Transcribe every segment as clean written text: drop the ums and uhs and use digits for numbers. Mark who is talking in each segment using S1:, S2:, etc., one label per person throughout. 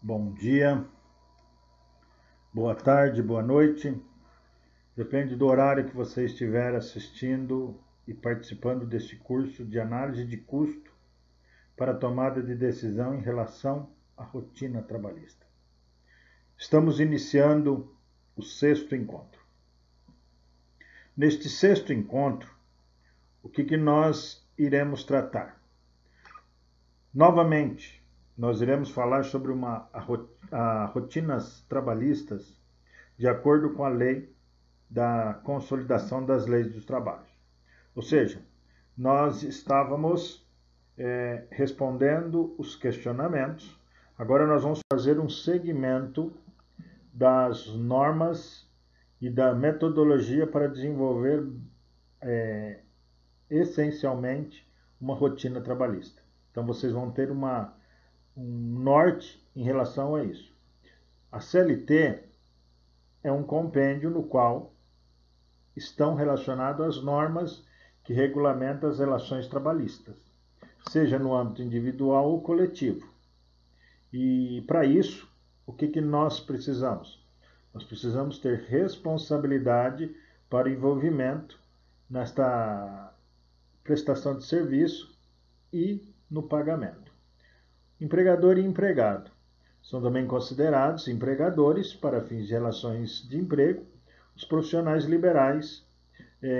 S1: Bom dia, boa tarde, boa noite. Depende do horário que você estiver assistindo e participando deste curso de análise de custo para tomada de decisão em relação à rotina trabalhista. Estamos iniciando o sexto encontro. Neste sexto encontro, o que nós iremos tratar? Novamente, nós iremos falar sobre rotinas trabalhistas de acordo com a lei da consolidação das leis dos trabalhos. Ou seja, nós estávamos respondendo os questionamentos, agora nós vamos fazer um segmento das normas e da metodologia para desenvolver essencialmente uma rotina trabalhista. Então vocês vão ter um norte em relação a isso. A CLT é um compêndio no qual estão relacionadas as normas que regulamentam as relações trabalhistas, seja no âmbito individual ou coletivo. E para isso, o que nós precisamos? Nós precisamos ter responsabilidade para o envolvimento nesta prestação de serviço e no pagamento. Empregador e empregado são também considerados empregadores para fins de relações de emprego, os profissionais liberais,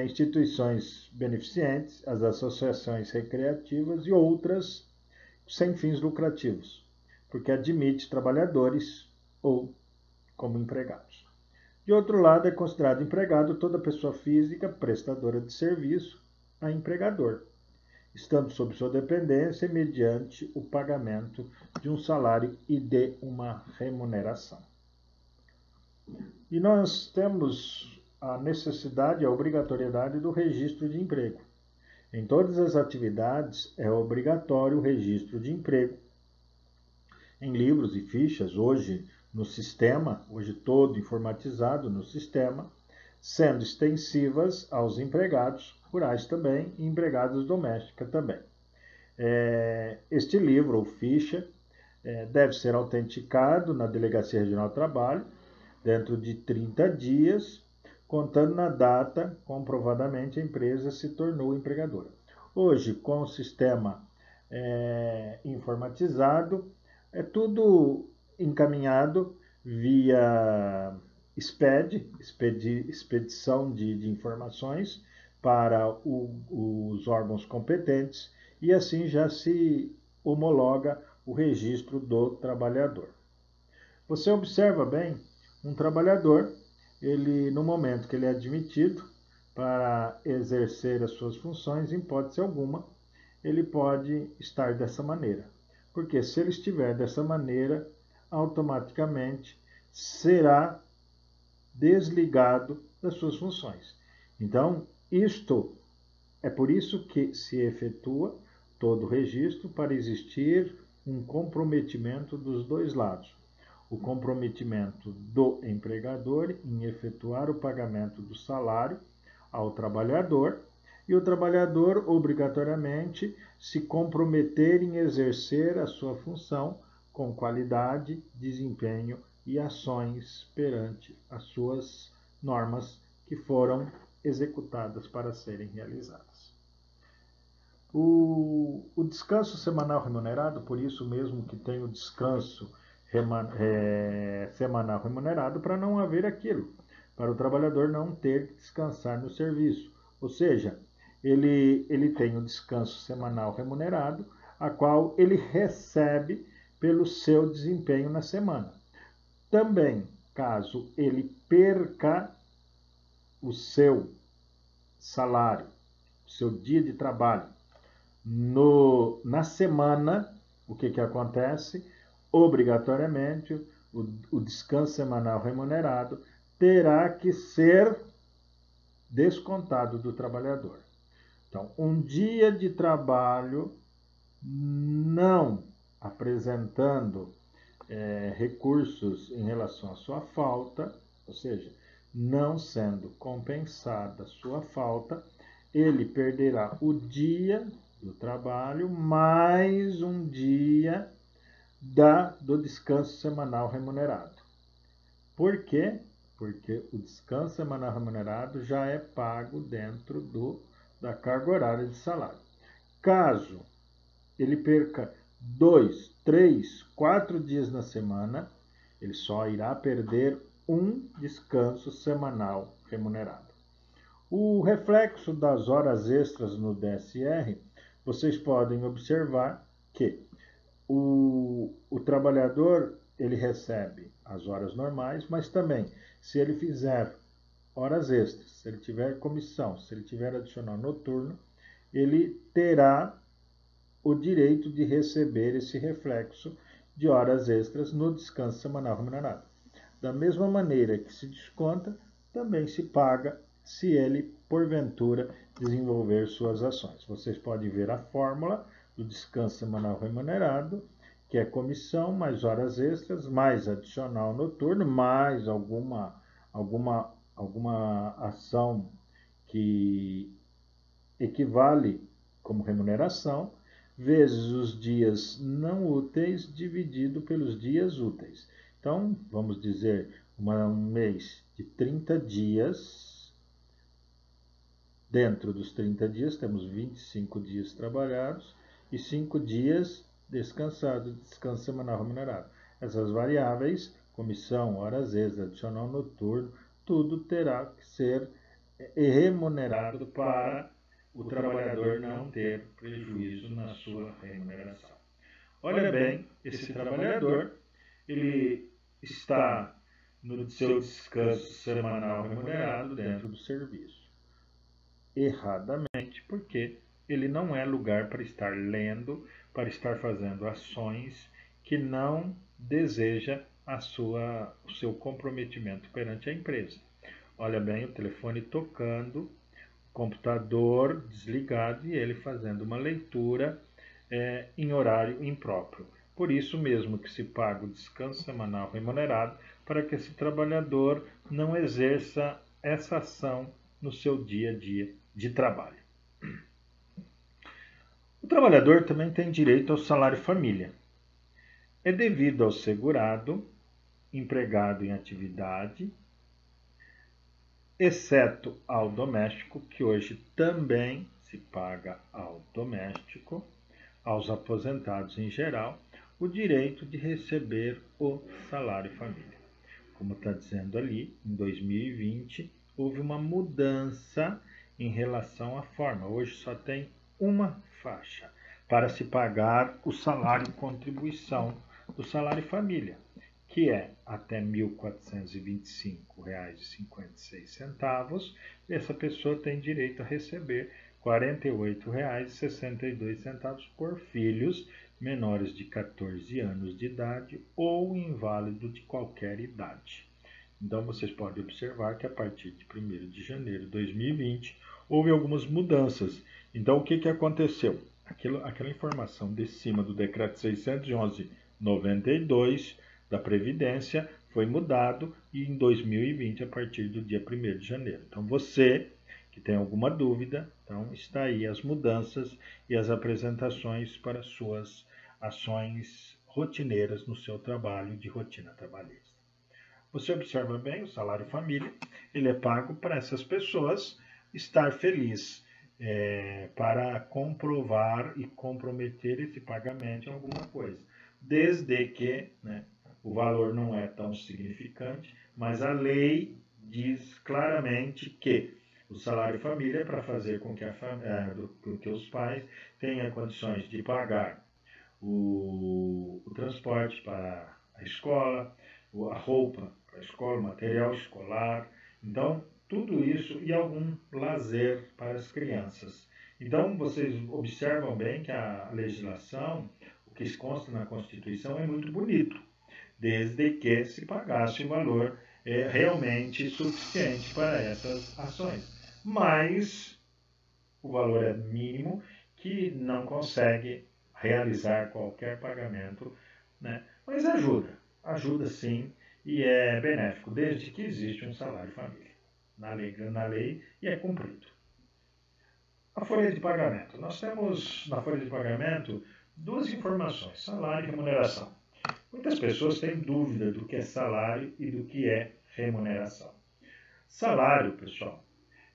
S1: instituições beneficentes, as associações recreativas e outras sem fins lucrativos, porque admite trabalhadores ou como empregados. De outro lado, é considerado empregado toda pessoa física prestadora de serviço a empregador, estando sob sua dependência mediante o pagamento de um salário e de uma remuneração. E nós temos a necessidade e a obrigatoriedade do registro de emprego. Em todas as atividades é obrigatório o registro de emprego. Em livros e fichas, hoje no sistema, hoje todo informatizado no sistema, sendo extensivas aos empregados rurais também e empregados domésticas também. Este livro ou ficha deve ser autenticado na Delegacia Regional do Trabalho dentro de 30 dias, contando na data comprovadamente a empresa se tornou empregadora. Hoje, com o sistema informatizado, é tudo encaminhado via expedição de informações para os órgãos competentes e assim já se homologa o registro do trabalhador. Você observa bem, um trabalhador, ele no momento que ele é admitido para exercer as suas funções, em hipótese alguma, ele pode estar dessa maneira. Porque se ele estiver dessa maneira, automaticamente será desligado das suas funções. Então, é por isso que se efetua todo o registro para existir um comprometimento dos dois lados. O comprometimento do empregador em efetuar o pagamento do salário ao trabalhador e o trabalhador obrigatoriamente se comprometer em exercer a sua função com qualidade, desempenho e ações perante as suas normas que foram executadas para serem realizadas. O descanso semanal remunerado, por isso mesmo que tem o descanso semanal remunerado, para não haver aquilo, para o trabalhador não ter que descansar no serviço. Ou seja, ele tem o descanso semanal remunerado, a qual ele recebe pelo seu desempenho na semana. Também, caso ele perca o seu salário, o seu dia de trabalho, na semana, o que acontece? Obrigatoriamente, o descanso semanal remunerado terá que ser descontado do trabalhador. Então, um dia de trabalho não apresentando recursos em relação à sua falta, ou seja, não sendo compensada a sua falta, ele perderá o dia do trabalho mais um dia do descanso semanal remunerado. Por quê? Porque o descanso semanal remunerado já é pago dentro da carga horária de salário. Caso ele perca 2, 3, 4 dias na semana, ele só irá perder um descanso semanal remunerado. O reflexo das horas extras no DSR, vocês podem observar que o trabalhador ele recebe as horas normais, mas também, se ele fizer horas extras, se ele tiver comissão, se ele tiver adicional noturno, ele terá o direito de receber esse reflexo de horas extras no descanso semanal remunerado. Da mesma maneira que se desconta, também se paga se ele, porventura, desenvolver suas ações. Vocês podem ver a fórmula do descanso semanal remunerado, que é comissão mais horas extras, mais adicional noturno, mais alguma ação que equivale como remuneração, vezes os dias não úteis dividido pelos dias úteis. Então, vamos dizer, um mês de 30 dias, dentro dos 30 dias temos 25 dias trabalhados e 5 dias descansados, descanso semanal remunerado. Essas variáveis, comissão, horas extras, adicional noturno, tudo terá que ser remunerado para o trabalhador não ter prejuízo na sua remuneração. Olha bem, esse trabalhador, ele está no seu descanso semanal remunerado dentro do serviço. Erradamente, porque ele não é lugar para estar lendo, para estar fazendo ações que não deseja o seu comprometimento perante a empresa. Olha bem, o telefone tocando, computador desligado e ele fazendo uma leitura em horário impróprio. Por isso mesmo que se paga o descanso semanal remunerado, para que esse trabalhador não exerça essa ação no seu dia a dia de trabalho. O trabalhador também tem direito ao salário família. É devido ao segurado, empregado em atividade, exceto ao doméstico, que hoje também se paga ao doméstico, aos aposentados em geral, o direito de receber o salário família. Como está dizendo ali, em 2020 houve uma mudança em relação à forma. Hoje só tem uma faixa para se pagar o salário contribuição do salário família, que é até R$ 1.425,56. Essa pessoa tem direito a receber R$ 48,62 por filhos menores de 14 anos de idade ou inválido de qualquer idade. Então, vocês podem observar que a partir de 1º de janeiro de 2020 houve algumas mudanças. Então, o que aconteceu? Aquela informação de cima do decreto 611/92 da Previdência foi mudado e em 2020 a partir do dia 1º de janeiro. Então, você que tem alguma dúvida, então está aí as mudanças e as apresentações para suas ações rotineiras no seu trabalho de rotina trabalhista. Você observa bem, o salário família, ele é pago para essas pessoas estar feliz para comprovar e comprometer esse pagamento em alguma coisa, desde que o valor não é tão significante, mas a lei diz claramente que o salário família é para fazer com que os pais tenham condições de pagar o transporte para a escola, a roupa para a escola, o material escolar, então tudo isso e algum lazer para as crianças. Então vocês observam bem que a legislação, o que consta na Constituição é muito bonito, desde que se pagasse o valor realmente suficiente para essas ações. Mas o valor é mínimo, que não consegue realizar qualquer pagamento, mas ajuda sim e é benéfico, desde que existe um salário família na lei e é cumprido. A folha de pagamento. Nós temos na folha de pagamento duas informações, salário e remuneração. Muitas pessoas têm dúvida do que é salário e do que é remuneração. Salário, pessoal,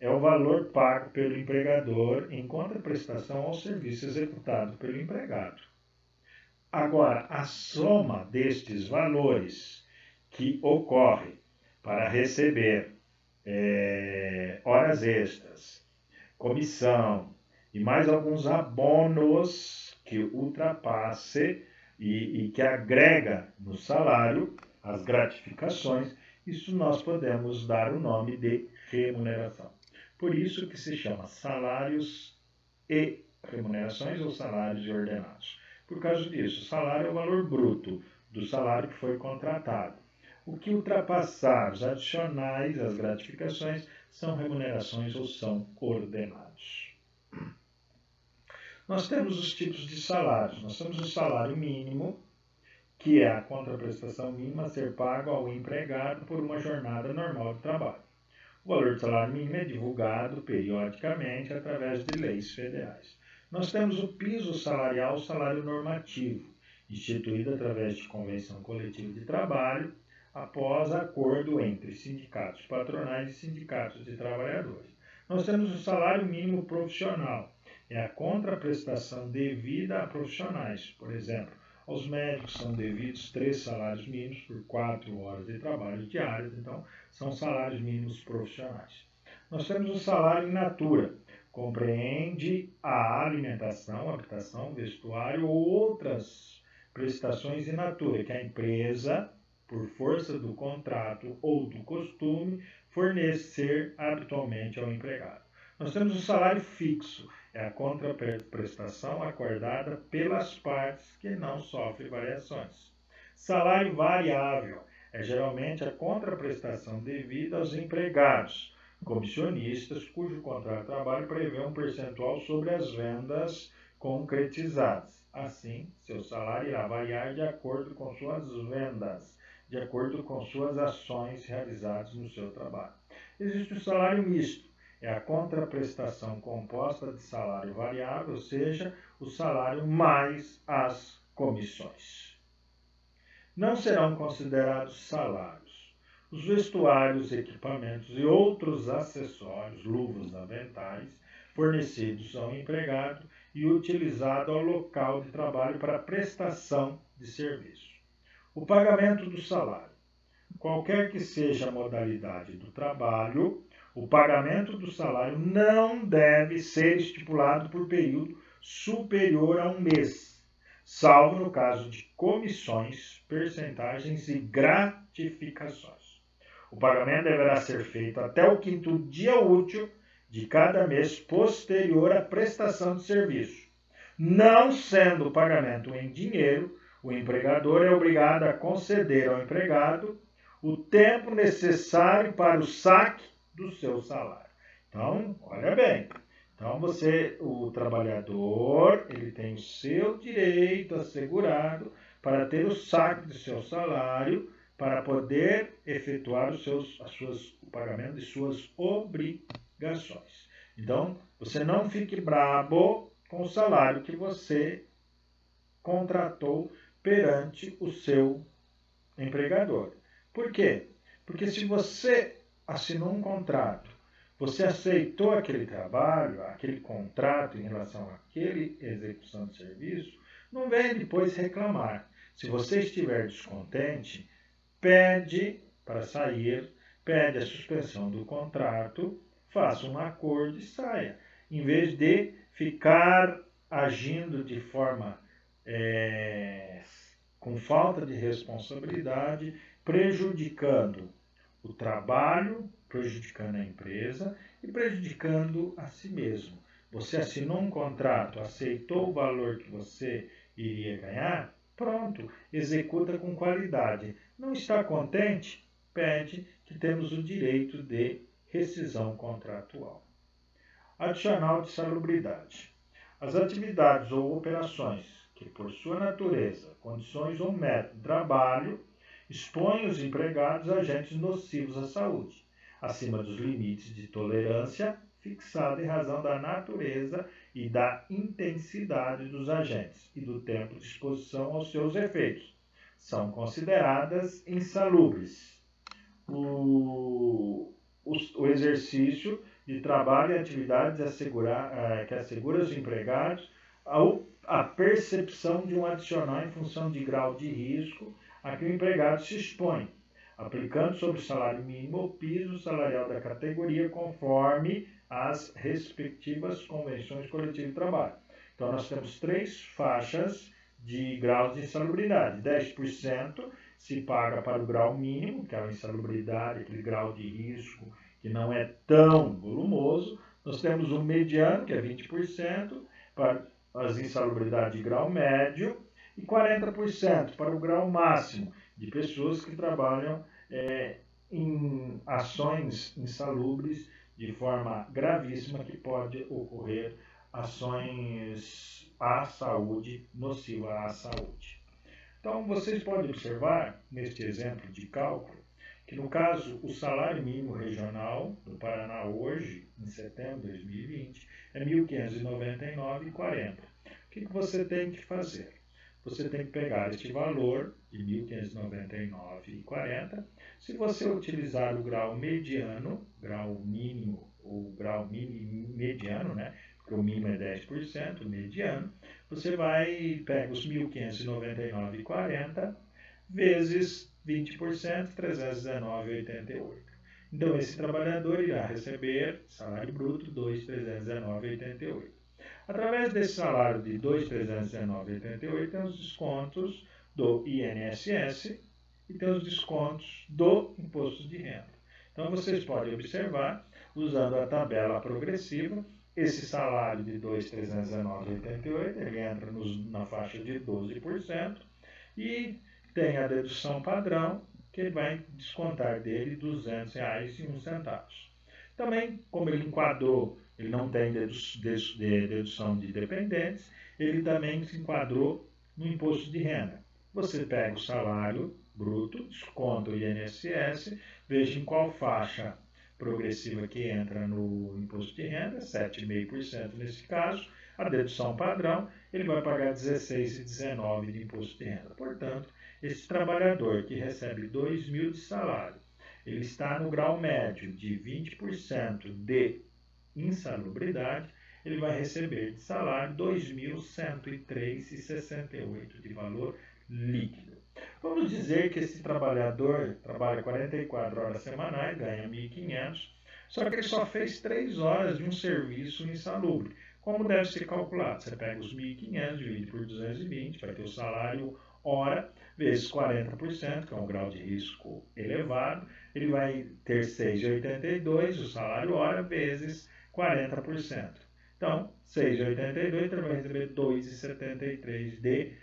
S1: é o valor pago pelo empregador em contraprestação ao serviço executado pelo empregado. Agora, a soma destes valores que ocorre para receber horas extras, comissão e mais alguns abonos que ultrapasse e que agrega no salário as gratificações, isso nós podemos dar o nome de remuneração. Por isso que se chama salários e remunerações ou salários e ordenados. Por causa disso, o salário é o valor bruto do salário que foi contratado. O que ultrapassar os adicionais, as gratificações, são remunerações ou são ordenados. Nós temos os tipos de salários. Nós temos o salário mínimo, que é a contraprestação mínima a ser pago ao empregado por uma jornada normal de trabalho. O valor do salário mínimo é divulgado periodicamente através de leis federais. Nós temos o piso salarial, o salário normativo, instituído através de convenção coletiva de trabalho, após acordo entre sindicatos patronais e sindicatos de trabalhadores. Nós temos o salário mínimo profissional, é a contraprestação devida a profissionais. Por exemplo, aos médicos são devidos 3 salários mínimos por 4 horas de trabalho diárias, então são salários mínimos profissionais. Nós temos o salário in natura, compreende a alimentação, habitação, vestuário ou outras prestações in natura que a empresa, por força do contrato ou do costume, fornecer habitualmente ao empregado. Nós temos o salário fixo, é a contraprestação acordada pelas partes que não sofre variações. Salário variável é geralmente a contraprestação devida aos empregados, comissionistas, cujo contrato de trabalho prevê um percentual sobre as vendas concretizadas. Assim, seu salário irá variar de acordo com suas vendas, de acordo com suas ações realizadas no seu trabalho. Existe o salário misto, é a contraprestação composta de salário variável, ou seja, o salário mais as comissões. Não serão considerados salários os vestuários, equipamentos e outros acessórios, luvas, aventais, fornecidos ao empregado e utilizado ao local de trabalho para prestação de serviço. O pagamento do salário. Qualquer que seja a modalidade do trabalho, o pagamento do salário não deve ser estipulado por período superior a 1 mês, salvo no caso de comissões, percentagens e gratificações. O pagamento deverá ser feito até o 5º dia útil de cada mês posterior à prestação de serviço. Não sendo o pagamento em dinheiro, o empregador é obrigado a conceder ao empregado o tempo necessário para o saque do seu salário. Então, olha bem. Então, o trabalhador, ele tem o seu direito assegurado para ter o saque do seu salário, para poder efetuar o pagamento de suas obrigações. Então, você não fique brabo com o salário que você contratou perante o seu empregador. Por quê? Porque se você assinou um contrato, você aceitou aquele trabalho, aquele contrato em relação àquele execução de serviço, não venha depois reclamar. Se você estiver descontente, pede para sair, pede a suspensão do contrato, faça um acordo e saia. Em vez de ficar agindo de forma com falta de responsabilidade, prejudicando o trabalho, prejudicando a empresa e prejudicando a si mesmo. Você assinou um contrato, aceitou o valor que você iria ganhar, pronto, executa com qualidade. Não está contente? Pede, que temos o direito de rescisão contratual. Adicional de salubridade. As atividades ou operações que, por sua natureza, condições ou método de trabalho, expõem os empregados a agentes nocivos à saúde, acima dos limites de tolerância fixada em razão da natureza e da intensidade dos agentes e do tempo de exposição aos seus efeitos, são consideradas insalubres. O exercício de trabalho e atividades que assegura aos empregados a percepção de um adicional em função de grau de risco a que o empregado se expõe, aplicando sobre o salário mínimo o piso salarial da categoria conforme as respectivas convenções coletivas de trabalho. Então, nós temos 3 faixas de graus de insalubridade. 10% se paga para o grau mínimo, que é a insalubridade, aquele grau de risco que não é tão volumoso. Nós temos um mediano, que é 20%, para as insalubridades de grau médio, e 40% para o grau máximo, de pessoas que trabalham em ações insalubres de forma gravíssima, que pode ocorrer ações à saúde, nociva à saúde. Então, vocês podem observar, neste exemplo de cálculo, que no caso, o salário mínimo regional do Paraná hoje, em setembro de 2020, é R$ 1.599,40. O que você tem que fazer? Você tem que pegar este valor de R$ 1.599,40. Se você utilizar o grau mediano, grau mínimo ou grau mediano, né? Porque o mínimo é 10%, o mediano, você pega os 1.599,40 vezes 20%, 319,88. Então, esse trabalhador irá receber salário bruto 2.319,88. Através desse salário de 2.319,88, tem os descontos do INSS e tem os descontos do imposto de renda. Então, vocês podem observar, usando a tabela progressiva, esse salário de 2.319,88, ele entra na faixa de 12% e tem a dedução padrão, que ele vai descontar dele R$ 200,01. Também, como ele enquadrou, ele não tem dedução de dependentes, ele também se enquadrou no imposto de renda. Você pega o salário bruto, desconta o INSS, veja em qual faixa progressiva que entra no imposto de renda, 7,5% nesse caso, a dedução padrão, ele vai pagar 16,19 de imposto de renda. Portanto, esse trabalhador que recebe R$ 2.000 de salário, ele está no grau médio de 20% de insalubridade, ele vai receber de salário R$ 2.103,68 de valor líquido. Vamos dizer que esse trabalhador trabalha 44 horas semanais, ganha 1.500, só que ele só fez 3 horas de um serviço insalubre. Como deve ser calculado? Você pega os 1.500, divide por 220, vai ter o salário hora, vezes 40%, que é um grau de risco elevado, ele vai ter 6,82, o salário hora, vezes 40%. Então, 6,82, ele vai receber 2,73 de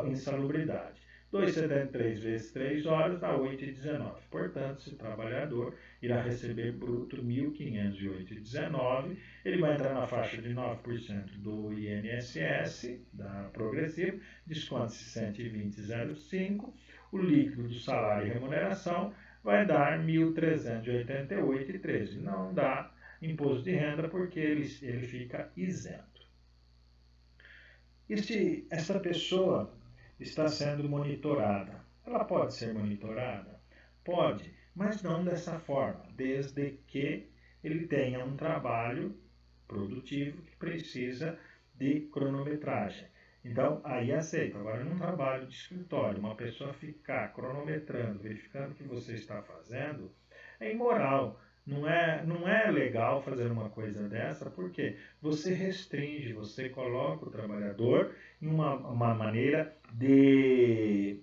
S1: insalubridade. 2,73 vezes 3 horas dá 8,19. Portanto, esse trabalhador irá receber bruto R$ 1.508,19. Ele vai entrar na faixa de 9% do INSS, da progressiva, desconto-se 120,05. O líquido do salário e remuneração vai dar R$ 1.388,13. Não dá imposto de renda porque ele fica isento. Essa pessoa está sendo monitorada. Ela pode ser monitorada? Pode, mas não dessa forma, desde que ele tenha um trabalho produtivo que precisa de cronometragem. Então, aí aceita. Agora, num trabalho de escritório, uma pessoa ficar cronometrando, verificando o que você está fazendo, é imoral. Não é legal fazer uma coisa dessa, porque você restringe, você coloca o trabalhador em uma maneira de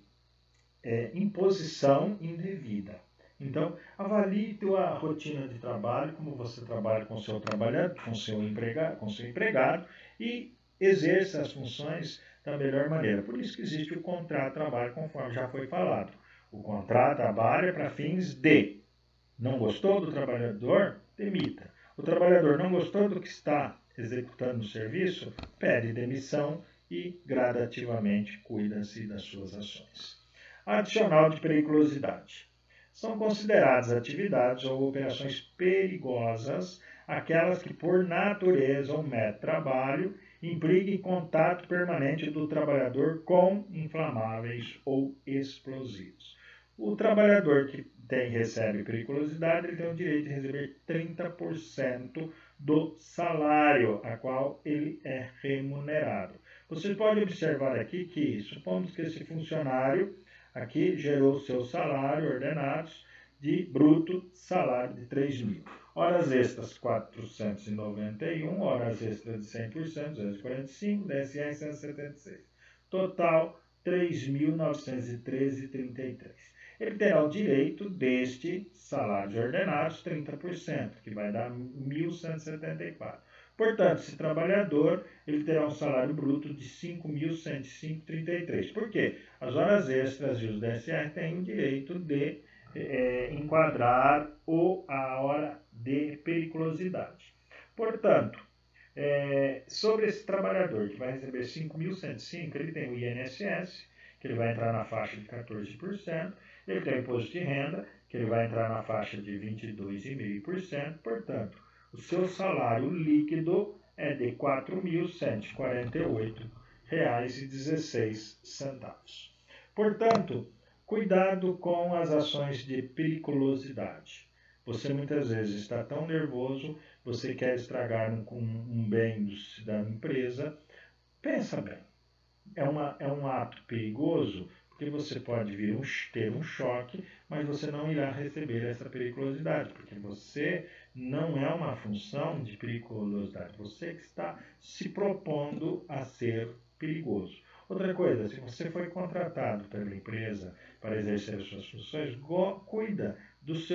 S1: imposição indevida. Então, avalie a rotina de trabalho, como você trabalha com o seu trabalhador, com seu empregado, e exerça as funções da melhor maneira. Por isso que existe o contrato de trabalho, conforme já foi falado. O contrato de trabalho é para fins de: não gostou do trabalhador? Demita. O trabalhador não gostou do que está executando o serviço? Pede demissão e gradativamente cuida-se das suas ações. Adicional de periculosidade. São consideradas atividades ou operações perigosas aquelas que por natureza ou método de trabalho impliquem contato permanente do trabalhador com inflamáveis ou explosivos. O trabalhador que recebe periculosidade, ele tem o direito de receber 30% do salário a qual ele é remunerado. Você pode observar aqui que, supomos que esse funcionário aqui gerou seu salário ordenados de bruto salário de 3.000. Horas extras 491, horas extras de 100%, 245, DSR 176. Total 3.913,33. Ele terá o direito deste salário de ordenados 30%, que vai dar 1.174. Portanto, esse trabalhador ele terá um salário bruto de 5.105,33. Por quê? As horas extras e os DSR têm o direito de enquadrar a hora de periculosidade. Portanto, sobre esse trabalhador que vai receber 5.105, ele tem o INSS, que ele vai entrar na faixa de 14%, ele tem o imposto de renda, que ele vai entrar na faixa de 22,5%, portanto, o seu salário líquido é de R$ 4.148,16. Portanto, cuidado com as ações de periculosidade. Você muitas vezes está tão nervoso, você quer estragar um bem da empresa. Pensa bem, é um ato perigoso, porque você pode ter um choque, mas você não irá receber essa periculosidade, porque você não é uma função de periculosidade, você que está se propondo a ser perigoso. Outra coisa, se você foi contratado pela empresa para exercer as suas funções, cuida dos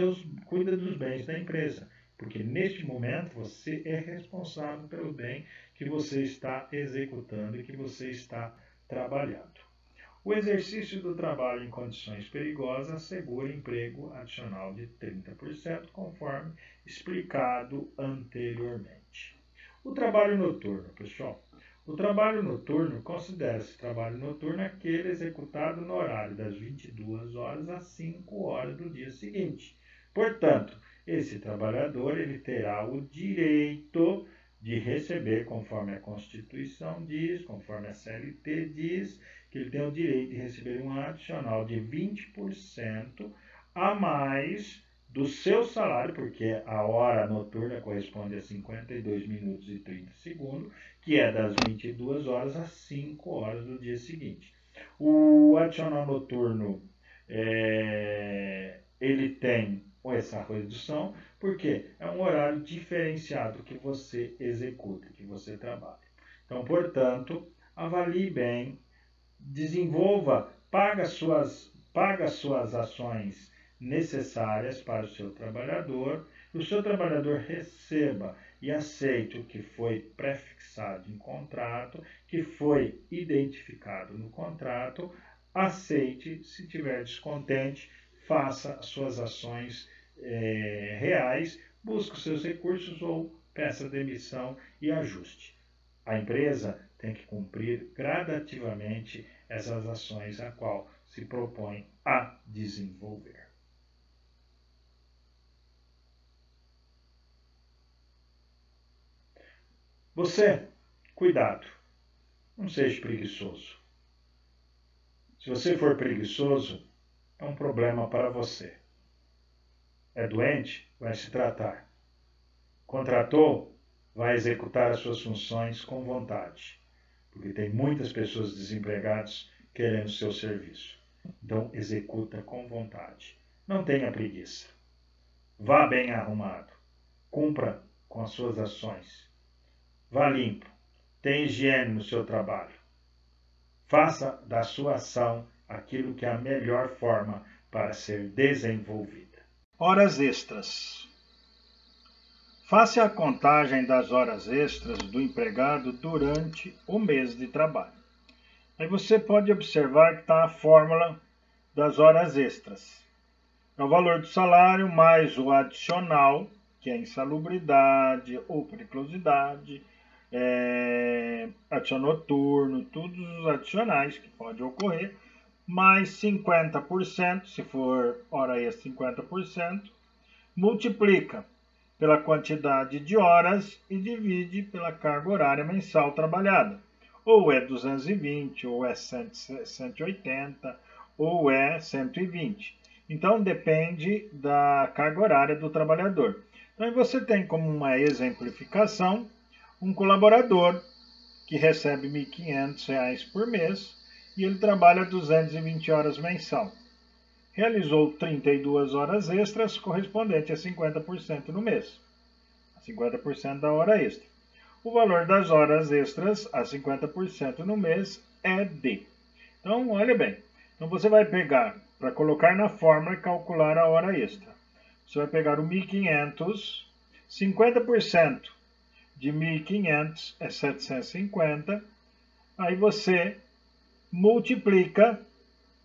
S1: bens da empresa, porque neste momento você é responsável pelo bem que você está executando e que você está trabalhando. O exercício do trabalho em condições perigosas assegura emprego adicional de 30%, conforme explicado anteriormente. O trabalho noturno, pessoal. O trabalho noturno, considera-se trabalho noturno aquele executado no horário das 22 horas às 5 horas do dia seguinte. Portanto, esse trabalhador ele terá o direito de receber, conforme a Constituição diz, conforme a CLT diz, que ele tem o direito de receber um adicional de 20% a mais do seu salário, porque a hora noturna corresponde a 52 minutos e 30 segundos, que é das 22 horas às 5 horas do dia seguinte. O adicional noturno, ele tem essa redução, porque é um horário diferenciado que você executa, que você trabalha. Então, portanto, avalie bem, desenvolva, paga suas ações necessárias para o seu trabalhador, e o seu trabalhador receba e aceite o que foi prefixado em contrato, que foi identificado no contrato, aceite, se tiver descontente, faça as suas ações reais, busque os seus recursos ou peça demissão e ajuste. A empresa tem que cumprir gradativamente essas ações a qual se propõe a desenvolver. Você, cuidado, não seja preguiçoso. Se você for preguiçoso, é um problema para você. É doente? Vai se tratar. Contratou? Vai executar as suas funções com vontade, porque tem muitas pessoas desempregadas querendo seu serviço. Então, executa com vontade. Não tenha preguiça. Vá bem arrumado. Cumpra com as suas ações. Vá limpo. Tenha higiene no seu trabalho. Faça da sua ação aquilo que é a melhor forma para ser desenvolvida. Horas extras. Faça a contagem das horas extras do empregado durante o mês de trabalho. Aí você pode observar que está a fórmula das horas extras. É o valor do salário mais o adicional, que é insalubridade ou periculosidade, adicional noturno, todos os adicionais que podem ocorrer, mais 50%, se for hora extra 50%, multiplica pela quantidade de horas e divide pela carga horária mensal trabalhada. Ou é 220, ou é 180, ou é 120. Então, depende da carga horária do trabalhador. Então, você tem como uma exemplificação um colaborador que recebe R$ 1.500 por mês e ele trabalha 220 horas mensal. Realizou 32 horas extras, correspondente a 50% no mês. 50% da hora extra. O valor das horas extras a 50% no mês é D. Então, olha bem. Então, você vai pegar, para colocar na fórmula e calcular a hora extra. Você vai pegar o 1.500, 50% de 1.500 é 750. Aí você multiplica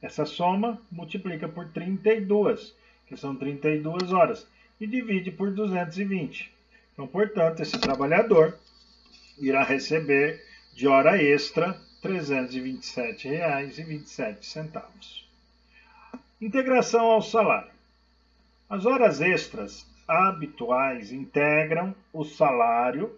S1: essa soma, multiplica por 32, que são 32 horas, e divide por 220. Então, portanto, esse trabalhador irá receber de hora extra R$ 327,27. Integração ao salário. As horas extras habituais integram o salário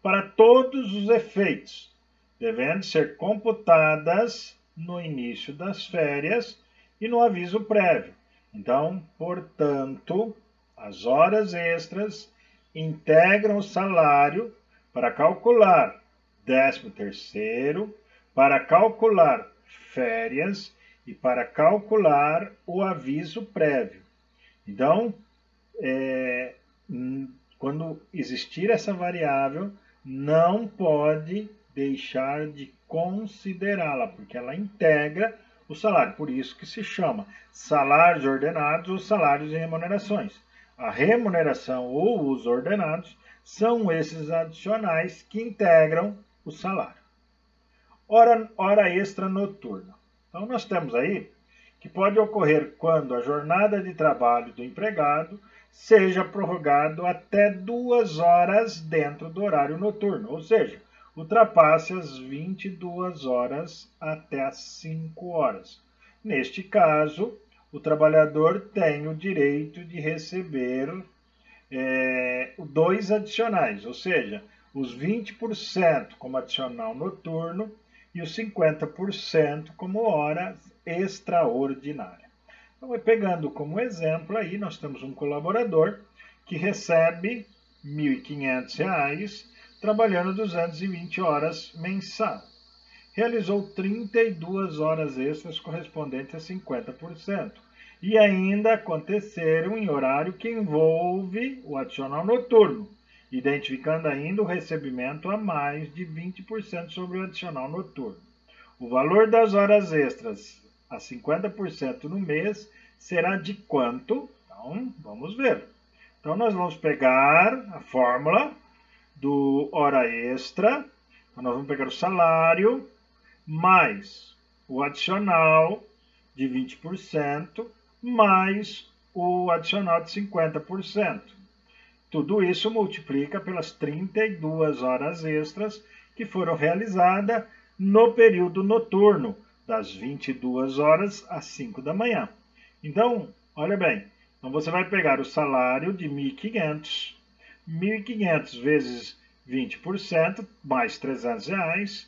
S1: para todos os efeitos, devendo ser computadas no início das férias e no aviso prévio. Então, portanto, as horas extras integram o salário para calcular 13º, para calcular férias e para calcular o aviso prévio. Então, quando existir essa variável, não pode deixar de considerá-la, porque ela integra o salário. Por isso que se chama salários ordenados ou salários e remunerações. A remuneração ou os ordenados são esses adicionais que integram o salário. Hora extra noturna. Então, nós temos aí que pode ocorrer quando a jornada de trabalho do empregado seja prorrogado até 2 horas dentro do horário noturno, ou seja, ultrapasse as 22 horas até as 5 horas. Neste caso, o trabalhador tem o direito de receber 2 adicionais, ou seja, os 20% como adicional noturno e os 50% como hora extraordinária. Então, pegando como exemplo aí, nós temos um colaborador que recebe R$ 1.500 trabalhando 220 horas mensal. Realizou 32 horas extras correspondentes a 50%. E ainda aconteceram em horário que envolve o adicional noturno, identificando ainda o recebimento a mais de 20% sobre o adicional noturno. O valor das horas extras a 50% no mês será de quanto? Então, vamos ver. Então, nós vamos pegar a fórmula do hora extra. Então, nós vamos pegar o salário mais o adicional de 20% mais o adicional de 50%. Tudo isso multiplica pelas 32 horas extras que foram realizadas no período noturno, das 22 horas às 5 da manhã. Então, olha bem, então você vai pegar o salário de 1.500, 1.500 vezes 20%, mais R$300,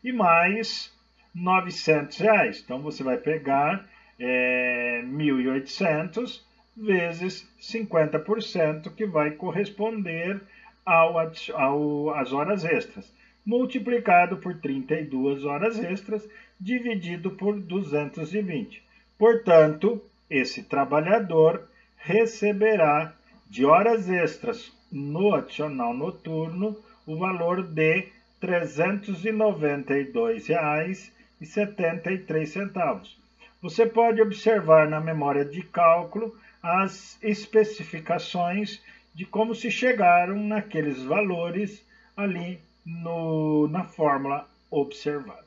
S1: e mais R$900. Então, você vai pegar 1.800 vezes 50%, que vai corresponder às horas extras, multiplicado por 32 horas extras, dividido por 220. Portanto, esse trabalhador receberá de horas extras no adicional noturno o valor de R$ 392,73. Você pode observar na memória de cálculo as especificações de como se chegaram naqueles valores ali na fórmula observada.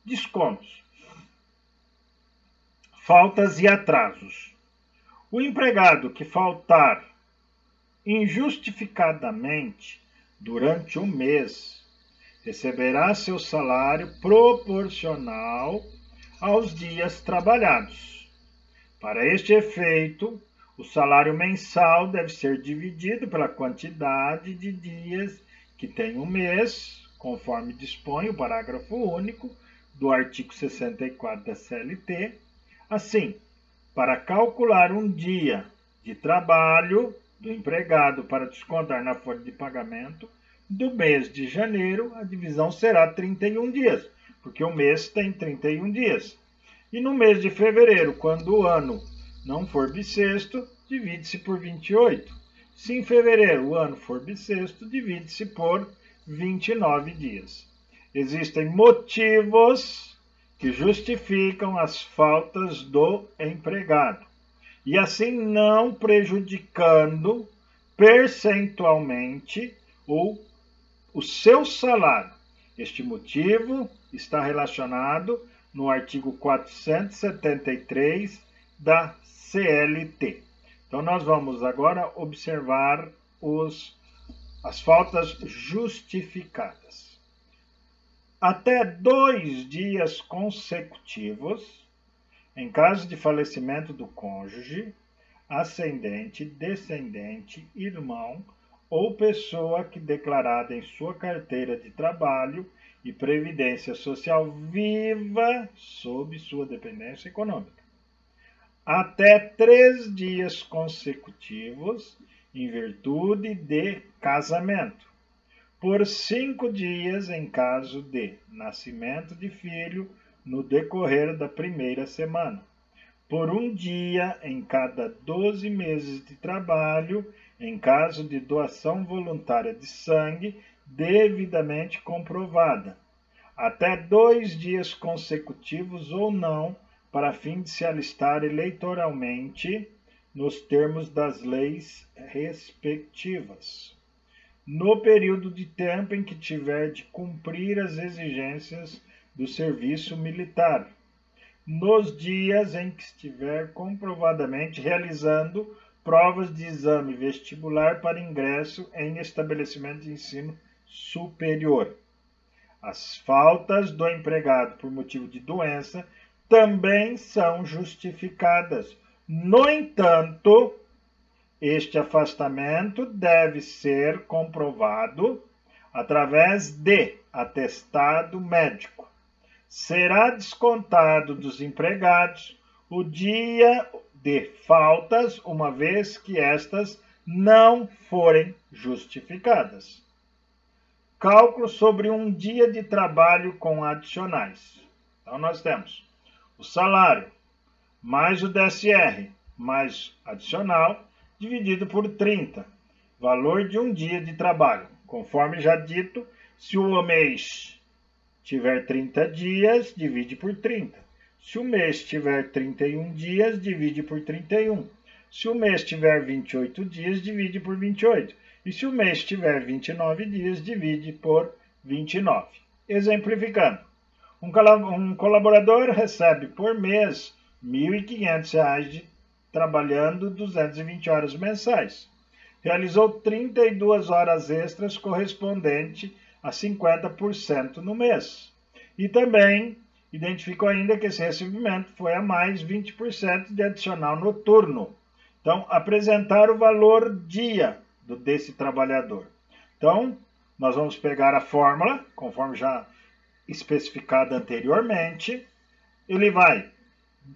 S1: Descontos. Faltas e atrasos. O empregado que faltar injustificadamente durante um mês receberá seu salário proporcional aos dias trabalhados. Para este efeito, O salário mensal deve ser dividido pela quantidade de dias que tem um mês, conforme dispõe o parágrafo único do artigo 64 da CLT. Assim, para calcular um dia de trabalho do empregado para descontar na folha de pagamento do mês de janeiro, a divisão será 31 dias, porque o mês tem 31 dias. E no mês de fevereiro, quando o ano não for bissexto, divide-se por 28. Se em fevereiro o ano for bissexto, divide-se por 29 dias. Existem motivos que justificam as faltas do empregado, e assim não prejudicando percentualmente o seu salário. Este motivo está relacionado no artigo 473 da CLT. Então, nós vamos agora observar as faltas justificadas. Até 2 dias consecutivos, em caso de falecimento do cônjuge, ascendente, descendente, irmão ou pessoa que declarada em sua carteira de trabalho e previdência social viva sob sua dependência econômica. Até 3 dias consecutivos, em virtude de casamento. Por 5 dias, em caso de nascimento de filho, no decorrer da primeira semana. Por 1 dia em cada 12 meses de trabalho, em caso de doação voluntária de sangue devidamente comprovada. Até 2 dias consecutivos ou não, para fim de se alistar eleitoralmente nos termos das leis respectivas. No período de tempo em que tiver de cumprir as exigências do serviço militar. Nos dias em que estiver comprovadamente realizando provas de exame vestibular para ingresso em estabelecimento de ensino superior. As faltas do empregado por motivo de doença também são justificadas. No entanto, este afastamento deve ser comprovado através de atestado médico. Será descontado dos empregados o dia de faltas, uma vez que estas não forem justificadas. Cálculo sobre um dia de trabalho com adicionais. Então, nós temos o salário mais o DSR mais adicional dividido por 30, valor de um dia de trabalho. Conforme já dito, se o mês tiver 30 dias, divide por 30. Se o mês tiver 31 dias, divide por 31. Se o mês tiver 28 dias, divide por 28. E se o mês tiver 29 dias, divide por 29. Exemplificando, um colaborador recebe por mês R$ 1.500 trabalhando 220 horas mensais. Realizou 32 horas extras correspondente a 50% no mês. E também identificou ainda que esse recebimento foi a mais 20% de adicional noturno. Então, apresentar o valor dia desse trabalhador. Então, nós vamos pegar a fórmula, conforme já especificada anteriormente. Ele vai,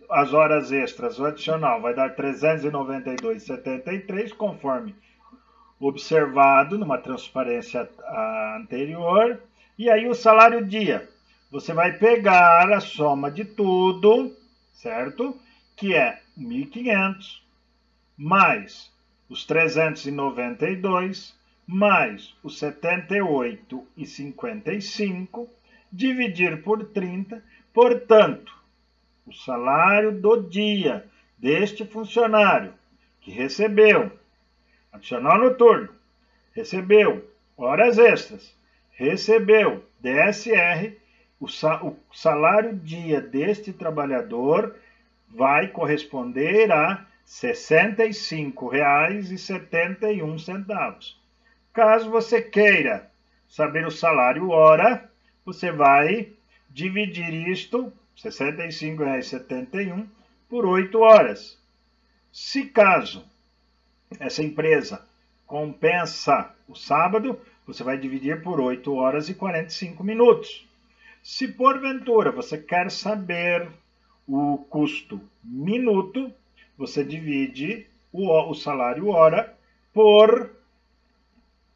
S1: as horas extras, o adicional, vai dar 392,73, conforme observado numa transparência anterior. E aí o salário dia, você vai pegar a soma de tudo, certo? Que é 1.500 mais os 392 mais os 78,55, dividir por 30. Portanto, o salário do dia deste funcionário que recebeu adicional noturno, recebeu horas extras, recebeu DSR, o salário dia deste trabalhador vai corresponder a R$ 65,71. Caso você queira saber o salário hora, você vai dividir isto, R$ 65,71, por 8 horas. Se caso essa empresa compensa o sábado, você vai dividir por 8 horas e 45 minutos. Se porventura você quer saber o custo minuto, você divide o salário hora por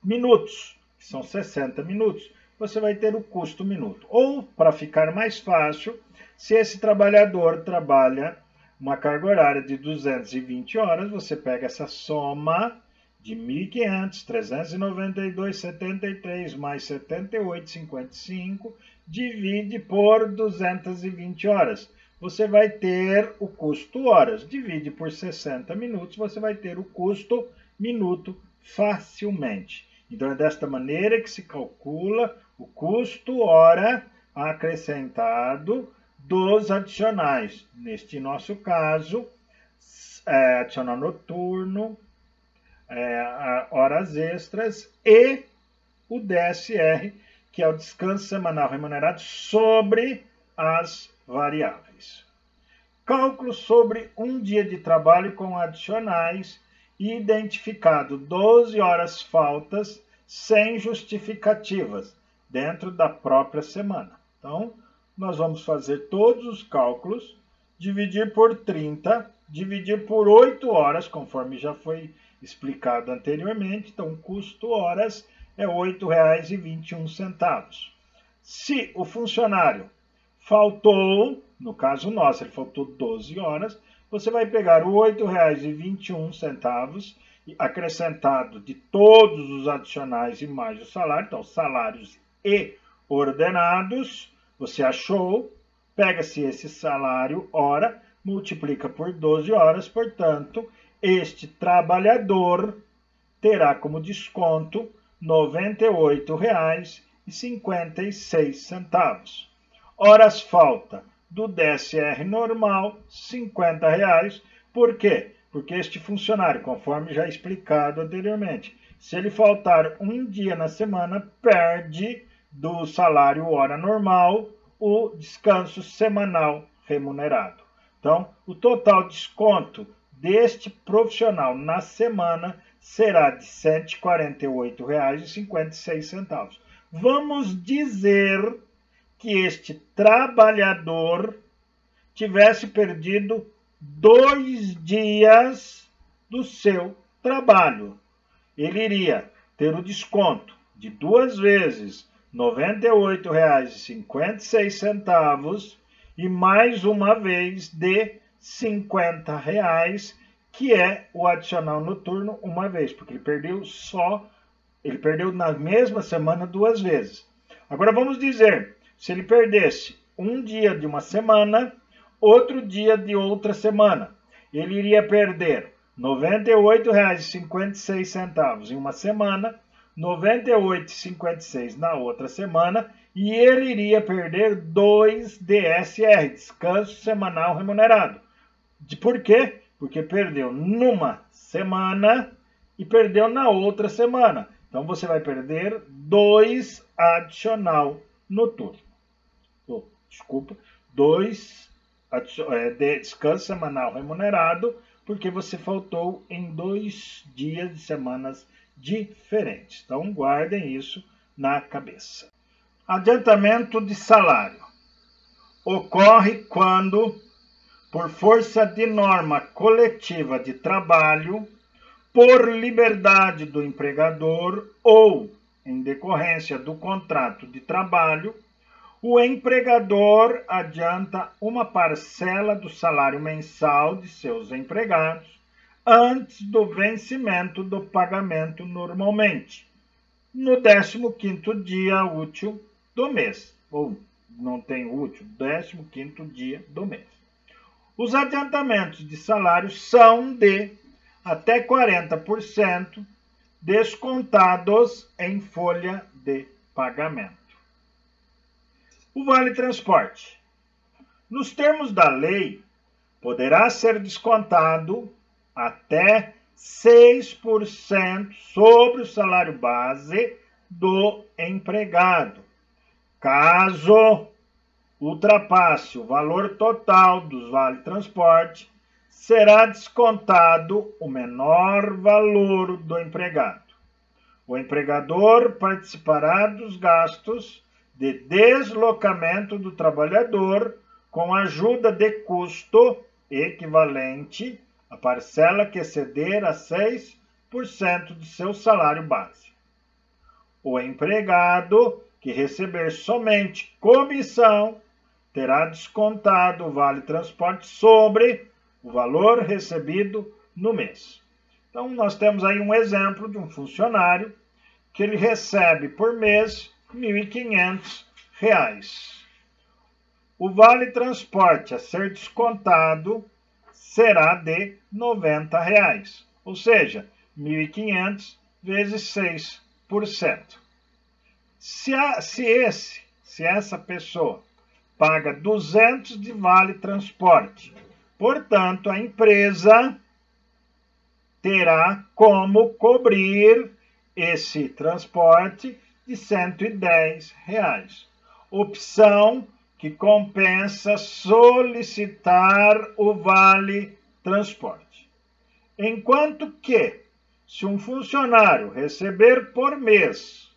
S1: minutos, que são 60 minutos. Você vai ter o custo minuto. Ou, para ficar mais fácil, se esse trabalhador trabalha uma carga horária de 220 horas, você pega essa soma de 1.500, 392, 73 mais 78, 55, divide por 220 horas. Você vai ter o custo horas. Divide por 60 minutos, você vai ter o custo minuto facilmente. Então, é desta maneira que se calcula o custo hora acrescentado dos adicionais. Neste nosso caso, adicional noturno, horas extras e o DSR, que é o descanso semanal remunerado sobre as variáveis. Cálculo sobre um dia de trabalho com adicionais e identificado 12 horas faltas sem justificativas dentro da própria semana. Então, nós vamos fazer todos os cálculos, dividir por 30, dividir por 8 horas, conforme já foi explicado anteriormente. Então, o custo horas é R$ 8,21. Se o funcionário faltou, no caso nosso, ele faltou 12 horas, você vai pegar o R$ 8,21 acrescentado de todos os adicionais e mais o salário, então salários e ordenados, você achou, pega-se esse salário hora, multiplica por 12 horas, portanto, este trabalhador terá como desconto R$ 98,56. Horas falta do DSR normal, R$ 50. Por quê? Porque este funcionário, conforme já explicado anteriormente, se ele faltar um dia na semana, perde do salário hora normal o descanso semanal remunerado. Então, o total desconto deste profissional na semana será de R$ 148,56. Vamos dizer que este trabalhador tivesse perdido 2 dias do seu trabalho. Ele iria ter o desconto de 2 vezes R$ 98,56 e mais uma vez de R$ 50, que é o adicional noturno uma vez, porque ele perdeu na mesma semana 2 vezes. Agora vamos dizer, se ele perdesse um dia de uma semana, outro dia de outra semana, ele iria perder R$ 98,56 em uma semana, R$ 98,56 na outra semana, e ele iria perder 2 DSR, descanso semanal remunerado. Por quê? Porque perdeu numa semana e perdeu na outra semana. Então, você vai perder 2 adicional noturno. Desculpa, 2 de descanso semanal remunerado, porque você faltou em 2 dias de semanas diferentes. Então, guardem isso na cabeça. Adiantamento de salário ocorre quando, por força de norma coletiva de trabalho, por liberdade do empregador ou em decorrência do contrato de trabalho, o empregador adianta uma parcela do salário mensal de seus empregados antes do vencimento do pagamento normalmente, no 15º dia útil do mês, ou não tem útil, 15º dia do mês. Os adiantamentos de salário são de até 40% descontados em folha de pagamento. O Vale Transporte. Nos termos da lei, poderá ser descontado até 6% sobre o salário base do empregado, caso ultrapasse o valor total do Vale Transporte será descontado o menor valor do empregado. O empregador participará dos gastos de deslocamento do trabalhador com ajuda de custo equivalente à parcela que exceder a 6% de seu salário base. O empregado que receber somente comissão terá descontado o vale-transporte sobre o valor recebido no mês. Então, nós temos aí um exemplo de um funcionário que ele recebe por mês R$ 1.500. O vale-transporte a ser descontado será de R$ 90, ou seja, 1.500 vezes 6%. Se essa pessoa paga 200 de vale-transporte, portanto, a empresa terá como cobrir esse transporte de R$ 110. Opção que compensa solicitar o vale-transporte. Enquanto que, se um funcionário receber por mês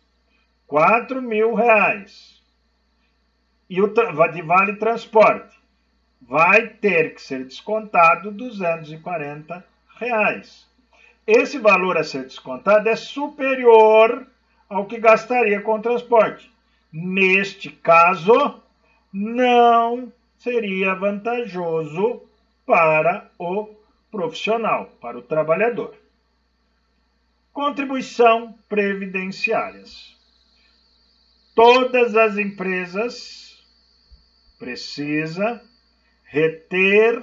S1: R$ 4.000 de vale-transporte, vai ter que ser descontado R$ 240. Esse valor a ser descontado é superior ao que gastaria com o transporte. Neste caso, não seria vantajoso para o profissional, para o trabalhador. Contribuição previdenciárias. Todas as empresas precisam reter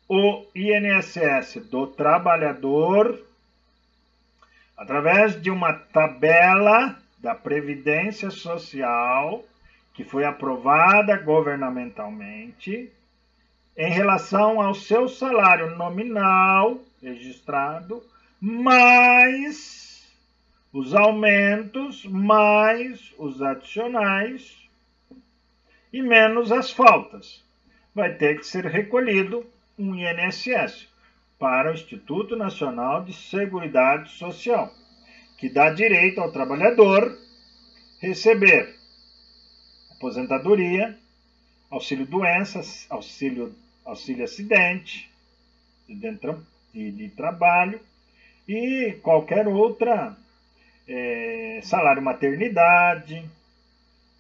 S1: o INSS do trabalhador através de uma tabela da Previdência Social que foi aprovada governamentalmente em relação ao seu salário nominal registrado, mais os aumentos, mais os adicionais e menos as faltas. Vai ter que ser recolhido um INSS para o Instituto Nacional de Seguridade Social, que dá direito ao trabalhador receber aposentadoria, auxílio-doença, auxílio-acidente de trabalho e qualquer outra, salário maternidade.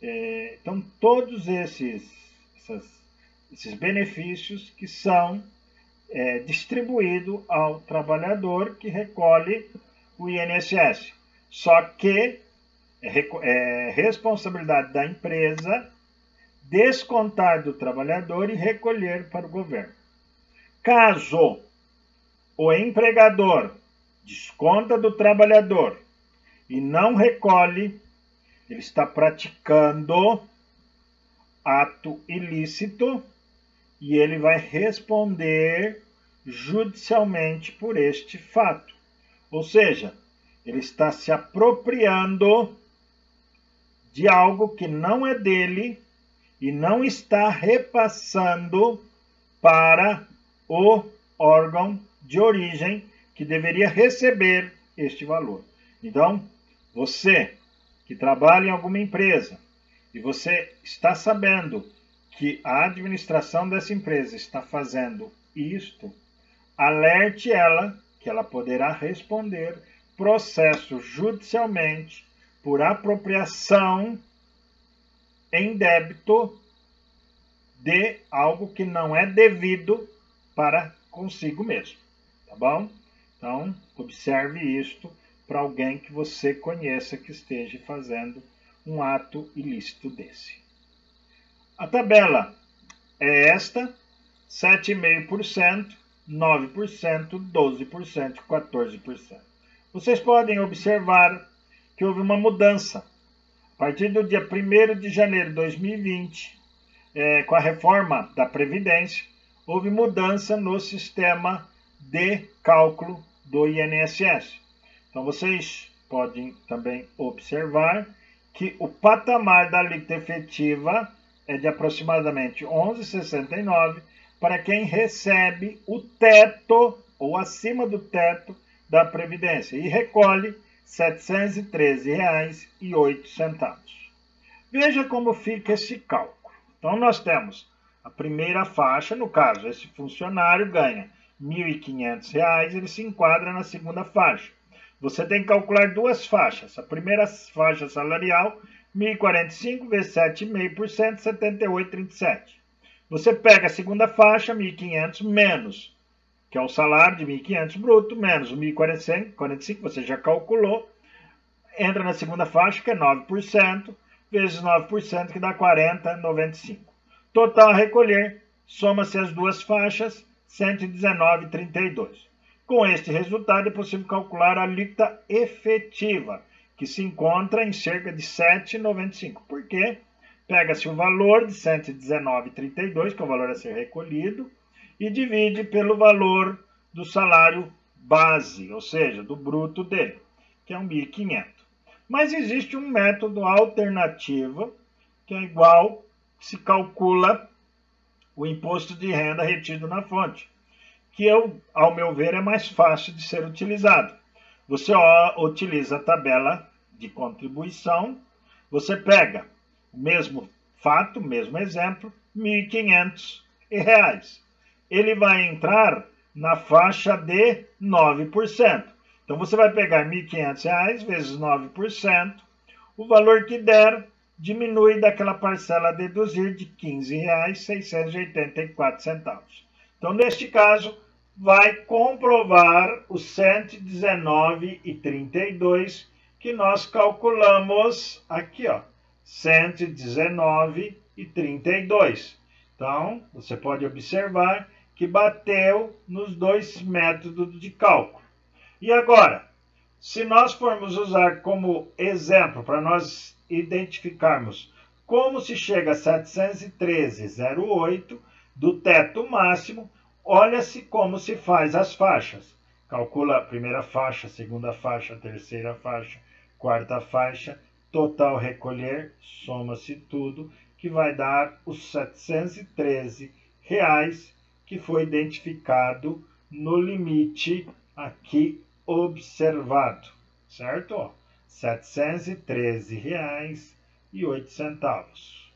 S1: Então, todos esses benefícios que são distribuídos ao trabalhador que recolhe o INSS. Só que é responsabilidade da empresa descontar do trabalhador e recolher para o governo. Caso o empregador desconta do trabalhador e não recolhe, ele está praticando ato ilícito e ele vai responder judicialmente por este fato. Ou seja, ele está se apropriando de algo que não é dele e não está repassando para o órgão de origem que deveria receber este valor. Então, você que trabalha em alguma empresa e você está sabendo que a administração dessa empresa está fazendo isto, alerte ela que ela poderá responder processo judicialmente por apropriação em débito de algo que não é devido para consigo mesmo, tá bom? Então, observe isto para alguém que você conheça que esteja fazendo um ato ilícito desse. A tabela é esta: 7,5%, 9%, 12% e 14%. Vocês podem observar que houve uma mudança. A partir do dia 1º de janeiro de 2020, com a reforma da Previdência, houve mudança no sistema de cálculo do INSS. Então, vocês podem também observar que o patamar da alíquota efetiva é de aproximadamente 11,69, para quem recebe o teto ou acima do teto da Previdência e recolhe R$ 713,08. Veja como fica esse cálculo. Então, nós temos a primeira faixa, no caso, esse funcionário ganha R$ 1.500, ele se enquadra na segunda faixa. Você tem que calcular duas faixas. A primeira faixa salarial, 1.045 vezes 7,5%, 78,37. Você pega a segunda faixa, 1.500 menos, que é o salário de 1.500 bruto, menos o 1.045, você já calculou, entra na segunda faixa, que é 9%, vezes 9%, que dá 40,95. Total a recolher, soma-se as duas faixas, 119,32. Com este resultado, é possível calcular a alíquota efetiva, que se encontra em cerca de 7,95. Por quê? Pega-se o valor de 119,32, que é o valor a ser recolhido, e divide pelo valor do salário base, ou seja, do bruto dele, que é 1.500. Mas existe um método alternativo, que é igual, se calcula o imposto de renda retido na fonte, que, ao meu ver, é mais fácil de ser utilizado. Você utiliza a tabela de contribuição, você pega o mesmo fato, o mesmo exemplo, R$ 1.500. Ele vai entrar na faixa de 9%. Então, você vai pegar R$ 1.500 vezes 9%, o valor que der diminui daquela parcela a deduzir de R$ 15,684. Então, neste caso, vai comprovar os 119,32 que nós calculamos aqui, ó, 119,32. Então, você pode observar que bateu nos dois métodos de cálculo. E agora, se nós formos usar como exemplo para nós identificarmos como se chega a 713,08 do teto máximo, olha-se como se faz as faixas. Calcula a primeira faixa, segunda faixa, terceira faixa, quarta faixa, total recolher, soma-se tudo, que vai dar os R$ 713 que foi identificado no limite aqui observado, certo? R$ 713,08.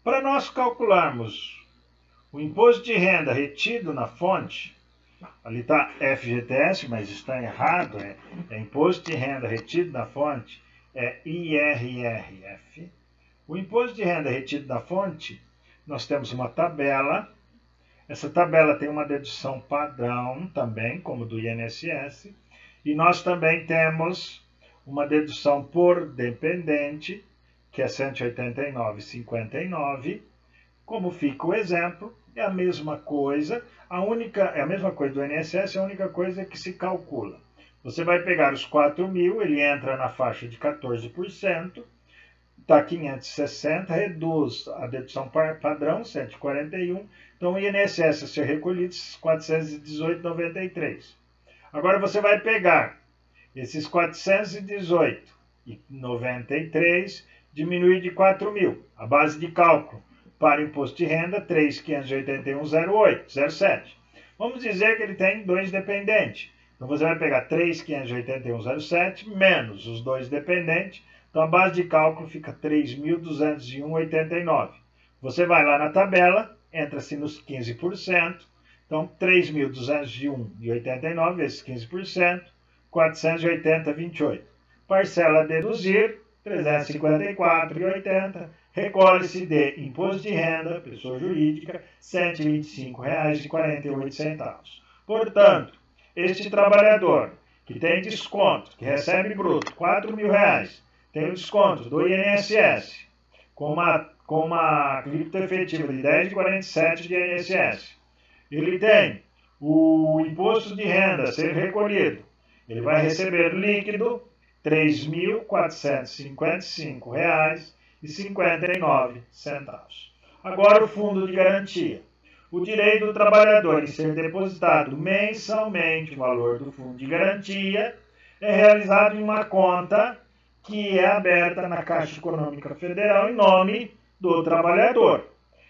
S1: Para nós calcularmos o imposto de renda retido na fonte, ali está FGTS, mas está errado, é imposto de renda retido na fonte, é IRRF. O imposto de renda retido na fonte, nós temos uma tabela. Essa tabela tem uma dedução padrão também, como do INSS, e nós também temos uma dedução por dependente, que é R$ 189,59. Como fica o exemplo, é a mesma coisa, é a mesma coisa do INSS, a única coisa que se calcula. Você vai pegar os 4.000, ele entra na faixa de 14%, está 560, reduz a dedução padrão, 141, então o INSS a ser recolhido, 418,93. Agora você vai pegar esses 418,93, diminuir de 4.000, a base de cálculo para o imposto de renda, 3.581,07. Vamos dizer que ele tem dois dependentes. Então você vai pegar 3.581,07 menos os dois dependentes. Então a base de cálculo fica 3.201,89. Você vai lá na tabela, entra-se nos 15%. Então 3.201,89 vezes 15%, 480,28. Parcela a deduzir, 354,80. Recolhe-se de imposto de renda, pessoa jurídica, R$ 125,48. Portanto, este trabalhador que tem desconto, que recebe bruto R$ 4.000, tem o desconto do INSS, com uma alíquota efetiva de 10,47 de INSS. Ele tem o imposto de renda a ser recolhido. Ele vai receber líquido R$ 3.455,59. Agora o fundo de garantia. O direito do trabalhador em ser depositado mensalmente o valor do fundo de garantia é realizado em uma conta que é aberta na Caixa Econômica Federal em nome do trabalhador.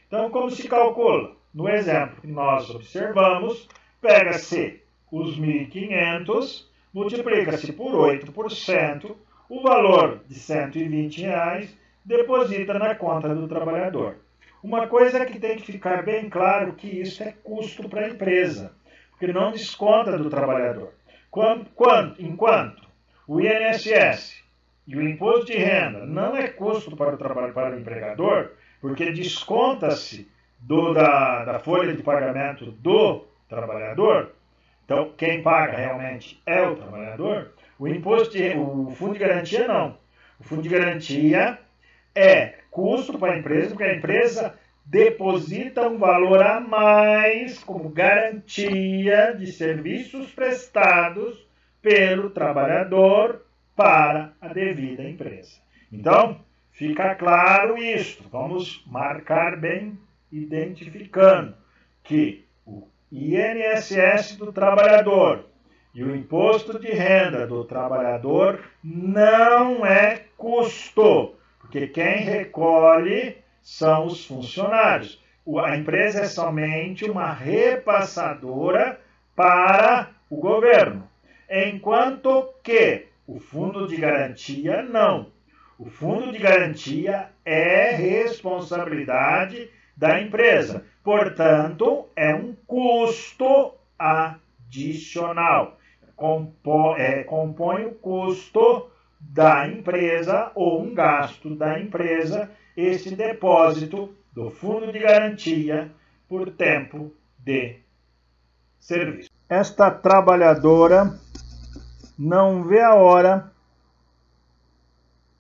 S1: Então, como se calcula? No exemplo que nós observamos, pega-se os 1.500, multiplica-se por 8%, o valor de R$ 120, deposita na conta do trabalhador. Uma coisa que tem que ficar bem claro que isso é custo para a empresa, porque não desconta do trabalhador. Enquanto o INSS e o imposto de renda não é custo para o empregador, porque desconta-se da folha de pagamento do trabalhador, então quem paga realmente é o trabalhador, o fundo de garantia não. O fundo de garantia é custo para a empresa, porque a empresa deposita um valor a mais como garantia de serviços prestados pelo trabalhador para a devida empresa. Então, fica claro isto. Vamos marcar bem, identificando que o INSS do trabalhador e o imposto de renda do trabalhador não é custo, porque quem recolhe são os funcionários. A empresa é somente uma repassadora para o governo, enquanto que o fundo de garantia não. O fundo de garantia é responsabilidade da empresa, portanto, é um custo adicional. Compõe o custo da empresa ou um gasto da empresa esse depósito do fundo de garantia por tempo de serviço. Esta trabalhadora não vê a hora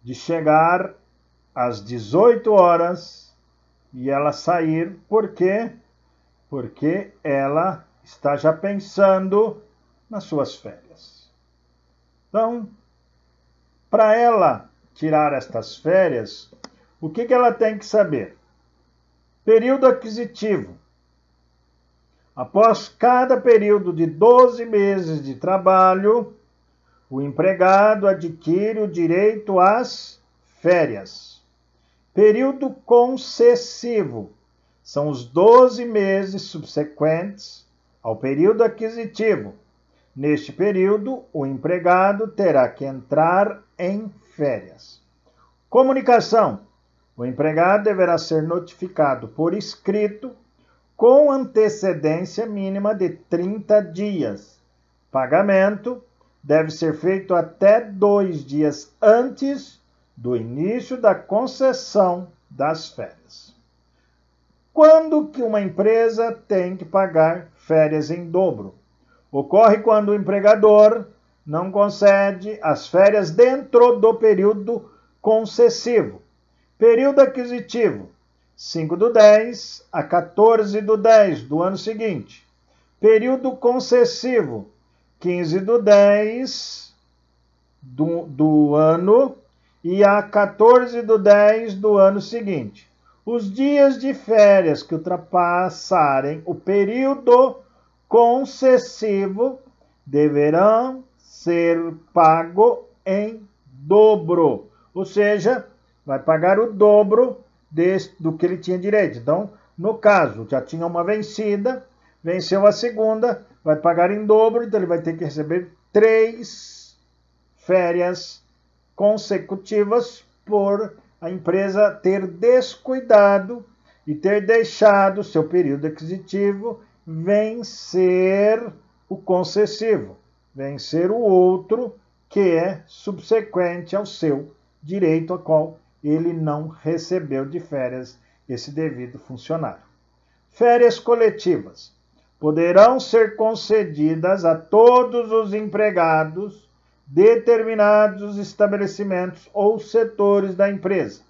S1: de chegar às 18 horas e ela sair. Por quê? Porque ela está já pensando nas suas férias. Então, para ela tirar estas férias, o que ela tem que saber? Período aquisitivo. Após cada período de 12 meses de trabalho, o empregado adquire o direito às férias. Período concessivo. São os 12 meses subsequentes ao período aquisitivo. Neste período, o empregado terá que entrar em férias. Comunicação. O empregado deverá ser notificado por escrito com antecedência mínima de 30 dias. Pagamento deve ser feito até 2 dias antes do início da concessão das férias. Quando que uma empresa tem que pagar férias em dobro? Ocorre quando o empregador não concede as férias dentro do período concessivo. Período aquisitivo, 5/10 a 14/10 do ano seguinte. Período concessivo, 15/10 do ano e a 14/10 do ano seguinte. Os dias de férias que ultrapassarem o período concessivo deverão ser pagos em dobro, ou seja, vai pagar o dobro do que ele tinha direito. Então, no caso, já tinha uma vencida, venceu a segunda, vai pagar em dobro, então ele vai ter que receber 3 férias consecutivas por a empresa ter descuidado e ter deixado seu período aquisitivo vencer o concessivo, vencer o outro que é subsequente ao seu direito, a qual ele não recebeu de férias esse devido funcionário. Férias coletivas poderão ser concedidas a todos os empregados de determinados estabelecimentos ou setores da empresa.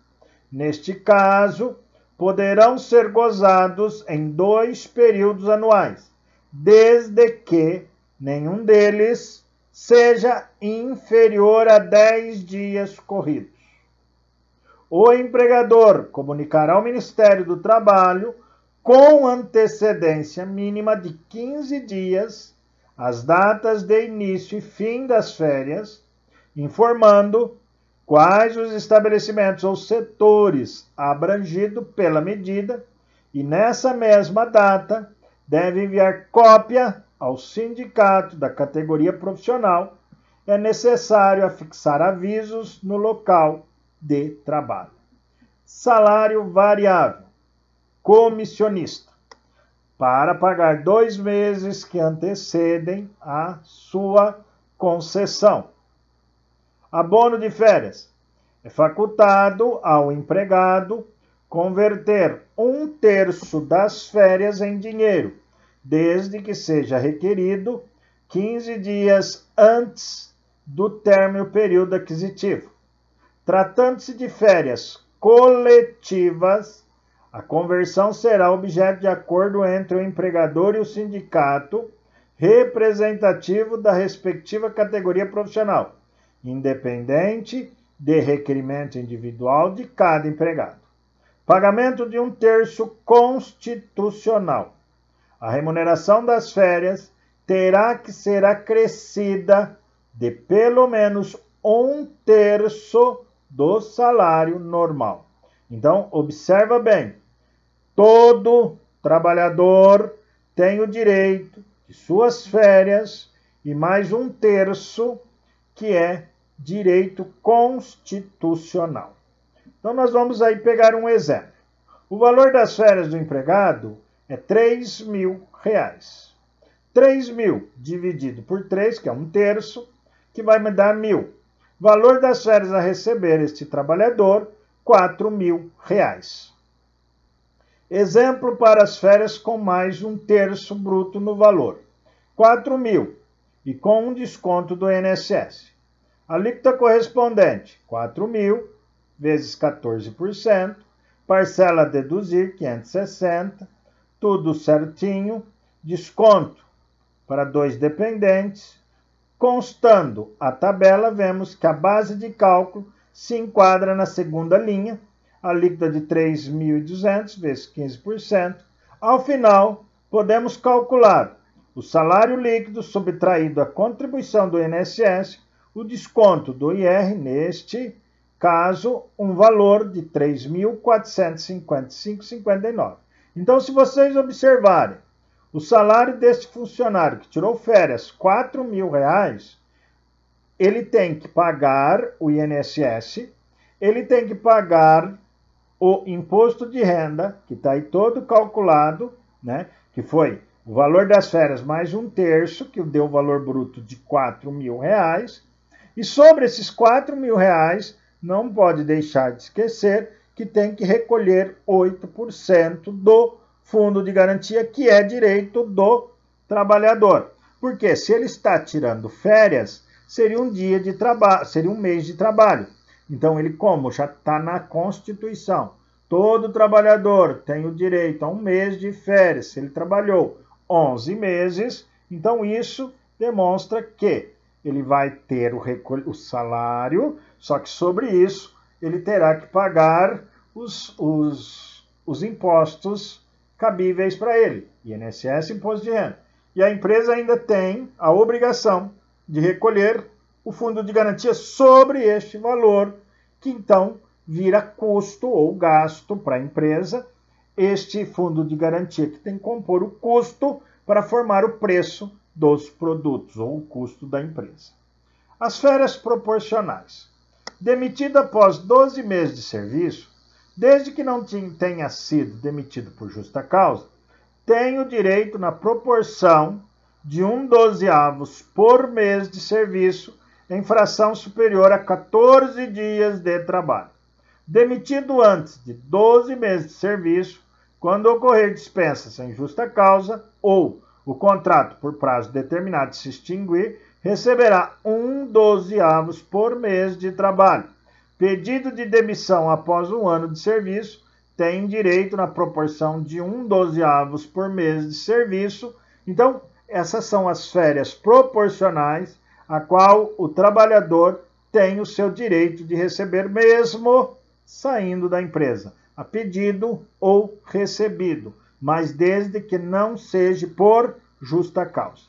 S1: Neste caso, poderão ser gozados em 2 períodos anuais, desde que nenhum deles seja inferior a 10 dias corridos. O empregador comunicará ao Ministério do Trabalho, com antecedência mínima de 15 dias, as datas de início e fim das férias, informando quais os estabelecimentos ou setores abrangidos pela medida e, nessa mesma data, deve enviar cópia ao sindicato da categoria profissional. É necessário afixar avisos no local de trabalho. Salário variável. Comissionista. Para pagar 2 meses que antecedem a sua concessão. Abono de férias. É facultado ao empregado converter 1/3 das férias em dinheiro, desde que seja requerido 15 dias antes do término do período aquisitivo. Tratando-se de férias coletivas, a conversão será objeto de acordo entre o empregador e o sindicato representativo da respectiva categoria profissional, independente de requerimento individual de cada empregado. Pagamento de 1/3 constitucional. A remuneração das férias terá que ser acrescida de pelo menos 1/3 do salário normal. Então, observa bem, todo trabalhador tem o direito de suas férias e mais 1/3 que é direito constitucional. Então, nós vamos aí pegar um exemplo. O valor das férias do empregado é R$3.000. 3.000 dividido por 3, que é 1/3, que vai me dar 1.000. Valor das férias a receber este trabalhador, R$4.000. Exemplo para as férias com mais 1/3 bruto no valor. 4.000 e com um desconto do INSS. Alíquota correspondente, 4.000 vezes 14%, parcela a deduzir, 560, tudo certinho, desconto para 2 dependentes. Constando a tabela, vemos que a base de cálculo se enquadra na segunda linha, alíquota de 3.200 vezes 15%. Ao final, podemos calcular o salário líquido subtraído a contribuição do INSS, o desconto do IR, neste caso, um valor de R$ 3.455,59. Então, se vocês observarem, o salário deste funcionário que tirou férias, R$4.000, ele tem que pagar o INSS, ele tem que pagar o imposto de renda, que está aí todo calculado, né? Que foi o valor das férias mais 1/3, que deu o valor bruto de R$4.000. E sobre esses R$4.000, não pode deixar de esquecer que tem que recolher 8% do fundo de garantia, que é direito do trabalhador. Porque se ele está tirando férias, seria um dia de trabalho, seria um mês de trabalho. Então, ele, como já está na Constituição, todo trabalhador tem o direito a um mês de férias. Se ele trabalhou 11 meses, então isso demonstra que ele vai ter o salário, só que sobre isso ele terá que pagar os impostos cabíveis para ele, INSS e imposto de renda. E a empresa ainda tem a obrigação de recolher o fundo de garantia sobre este valor, que então vira custo ou gasto para a empresa, este fundo de garantia que tem que compor o custo para formar o preço dos produtos ou o custo da empresa. As férias proporcionais. Demitido após 12 meses de serviço, desde que não tenha sido demitido por justa causa, tem o direito na proporção de 1/12 por mês de serviço em fração superior a 14 dias de trabalho. Demitido antes de 12 meses de serviço, quando ocorrer dispensa sem justa causa ou o contrato por prazo determinado se extinguir, receberá 1/12 por mês de trabalho. Pedido de demissão após 1 ano de serviço tem direito na proporção de 1/12 por mês de serviço. Então, essas são as férias proporcionais, a qual o trabalhador tem o seu direito de receber mesmo saindo da empresa, a pedido ou recebido, mas desde que não seja por justa causa.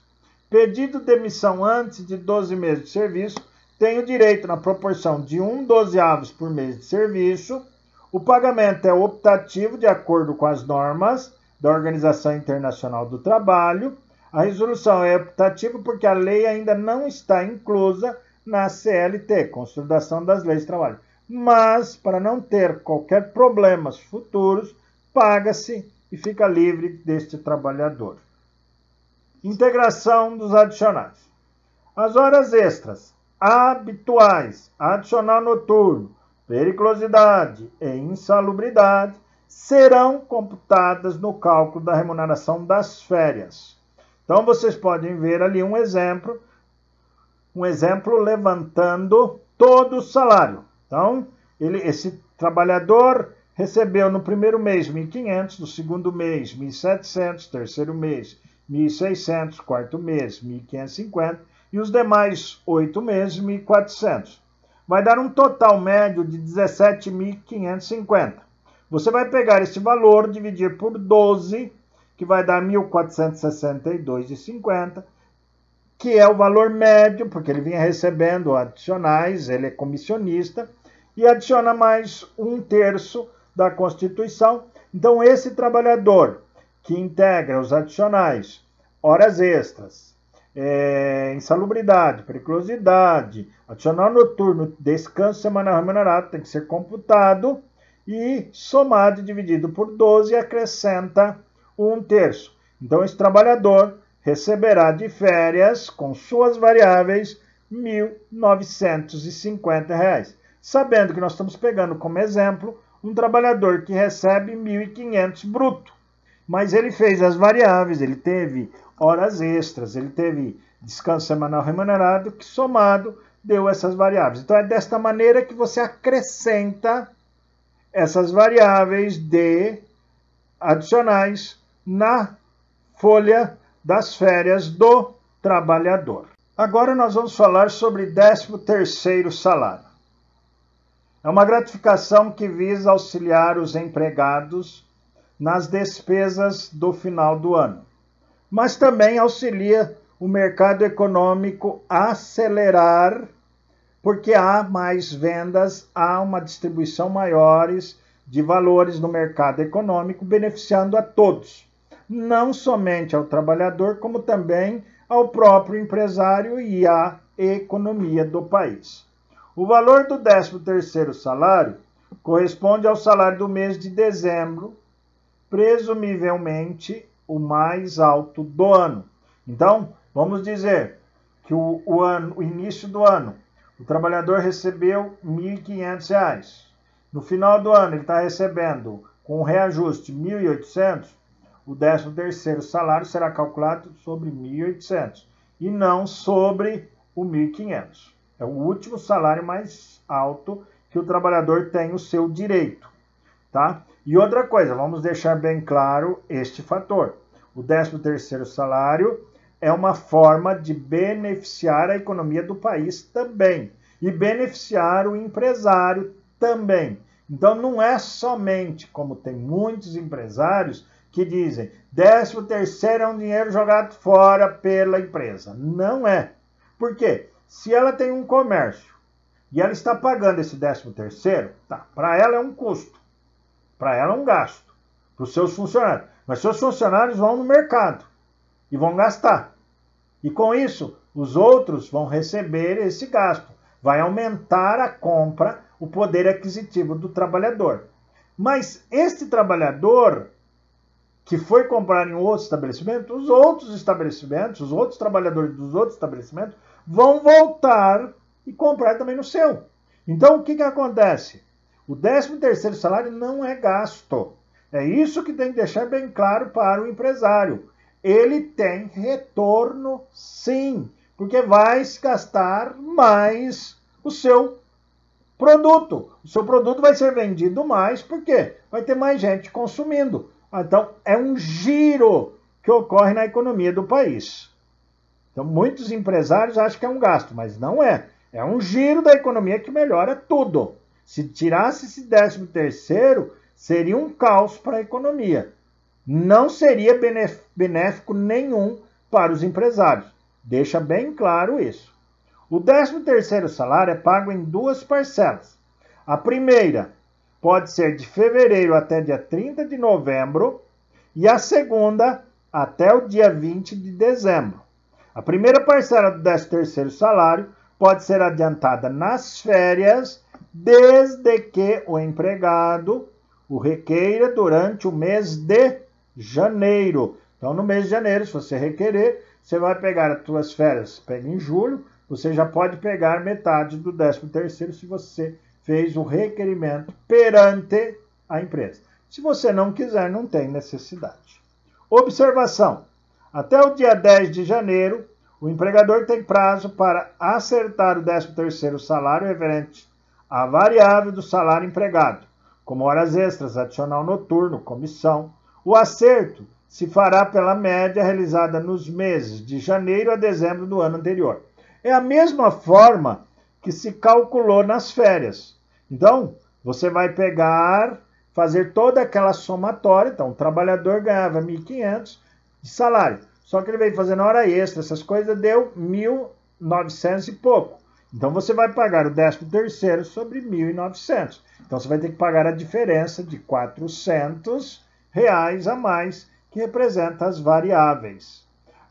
S1: Pedido de demissão antes de 12 meses de serviço tem o direito na proporção de 1/12 por mês de serviço. O pagamento é optativo de acordo com as normas da Organização Internacional do Trabalho. A resolução é optativa porque a lei ainda não está inclusa na CLT, Consolidação das Leis de Trabalho. Mas, para não ter qualquer problemas futuros, paga-se e fica livre deste trabalhador. Integração dos adicionais. As horas extras habituais, adicional noturno, periculosidade e insalubridade serão computadas no cálculo da remuneração das férias. Então, vocês podem ver ali um exemplo levantando todo o salário. Então, esse trabalhador recebeu no primeiro mês 1.500, no segundo mês 1.700, terceiro mês 1.600, quarto mês 1.550 e os demais 8 meses 1.400. Vai dar um total médio de 17.550. Você vai pegar esse valor, dividir por 12, que vai dar 1.462,50, que é o valor médio, porque ele vinha recebendo adicionais, ele é comissionista, e adiciona mais 1/3 da Constituição. Então, esse trabalhador que integra os adicionais, horas extras, insalubridade, periculosidade, adicional noturno, descanso semanal remunerado, tem que ser computado e somado e dividido por 12 e acrescenta 1/3. Então, esse trabalhador receberá de férias, com suas variáveis, R$ 1.950. Sabendo que nós estamos pegando como exemplo um trabalhador que recebe 1.500 bruto. Mas ele fez as variáveis, ele teve horas extras, ele teve descanso semanal remunerado, que somado deu essas variáveis. Então, é desta maneira que você acrescenta essas variáveis de adicionais na folha das férias do trabalhador. Agora nós vamos falar sobre 13º salário. É uma gratificação que visa auxiliar os empregados nas despesas do final do ano, mas também auxilia o mercado econômico a acelerar, porque há mais vendas, há uma distribuição maiores de valores no mercado econômico, beneficiando a todos, não somente ao trabalhador, como também ao próprio empresário e à economia do país. O valor do 13º salário corresponde ao salário do mês de dezembro, presumivelmente o mais alto do ano. Então, vamos dizer que o início do ano, o trabalhador recebeu R$ 1.500. No final do ano, ele está recebendo, com o reajuste, R$ 1.800. O 13º salário será calculado sobre 1.800 e não sobre o 1.500. É o último salário mais alto que o trabalhador tem o seu direito, tá? E outra coisa, vamos deixar bem claro este fator. O 13º salário é uma forma de beneficiar a economia do país também e beneficiar o empresário também. Então, não é somente, como tem muitos empresários que dizem, 13º é um dinheiro jogado fora pela empresa. Não é. Por quê? Se ela tem um comércio e ela está pagando esse 13º, tá, para ela é um custo, para ela é um gasto, para os seus funcionários. Mas seus funcionários vão no mercado e vão gastar. E com isso, os outros vão receber esse gasto. Vai aumentar a compra, o poder aquisitivo do trabalhador. Mas este trabalhador que foi comprar em outro estabelecimento, os outros trabalhadores dos outros estabelecimentos vão voltar e comprar também no seu. Então, o que acontece? O 13º salário não é gasto. É isso que tem que deixar bem claro para o empresário. Ele tem retorno, sim, porque vai se gastar mais o seu produto. O seu produto vai ser vendido mais, porque vai ter mais gente consumindo. Então, é um giro que ocorre na economia do país. Então, muitos empresários acham que é um gasto, mas não é. É um giro da economia que melhora tudo. Se tirasse esse 13º, seria um caos para a economia. Não seria benéfico nenhum para os empresários. Deixa bem claro isso. O 13º salário é pago em 2 parcelas. A primeira pode ser de fevereiro até dia 30 de novembro e a segunda até o dia 20 de dezembro. A primeira parcela do 13º salário pode ser adiantada nas férias, desde que o empregado o requeira durante o mês de janeiro. Então, no mês de janeiro, se você requerer, você vai pegar as suas férias, pega em julho, você já pode pegar metade do 13º se você fez o requerimento perante a empresa. Se você não quiser, não tem necessidade. Observação: até o dia 10 de janeiro, o empregador tem prazo para acertar o 13º salário referente à variável do salário empregado, como horas extras, adicional noturno, comissão. O acerto se fará pela média realizada nos meses de janeiro a dezembro do ano anterior. É a mesma forma que se calculou nas férias. Então, você vai pegar, fazer toda aquela somatória. Então, o trabalhador ganhava 1.500 de salário. Só que ele veio fazendo hora extra, essas coisas, deu 1.900 e pouco. Então, você vai pagar o 13º sobre 1.900. Então, você vai ter que pagar a diferença de R$400 a mais, que representa as variáveis.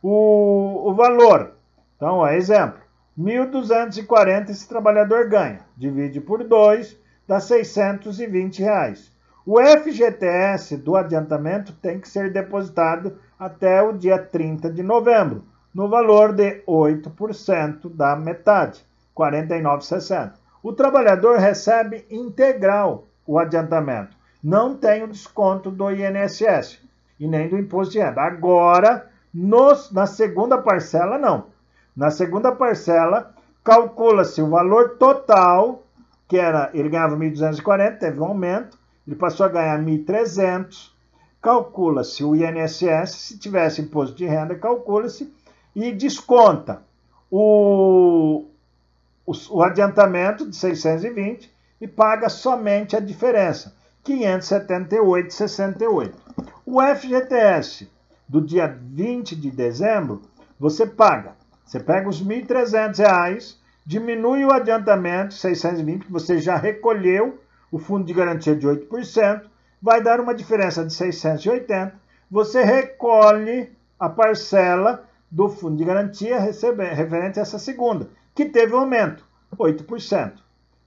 S1: O valor, então, exemplo, 1.240 esse trabalhador ganha, divide por 2, dá R$620. O FGTS do adiantamento tem que ser depositado até o dia 30 de novembro, no valor de 8% da metade, R$ 49,60. O trabalhador recebe integral o adiantamento, não tem o desconto do INSS e nem do imposto de renda. Agora, na segunda parcela, não. Na segunda parcela, calcula-se o valor total, que era, ele ganhava 1.240, teve um aumento, ele passou a ganhar 1.300, calcula-se o INSS, se tivesse imposto de renda, calcula-se e desconta o adiantamento de 620 e paga somente a diferença, 578,68. O FGTS do dia 20 de dezembro, você pega os R$ 1.300, diminui o adiantamento, 620, que você já recolheu o fundo de garantia de 8%, vai dar uma diferença de 680, você recolhe a parcela do fundo de garantia referente a essa segunda, que teve um aumento, 8%.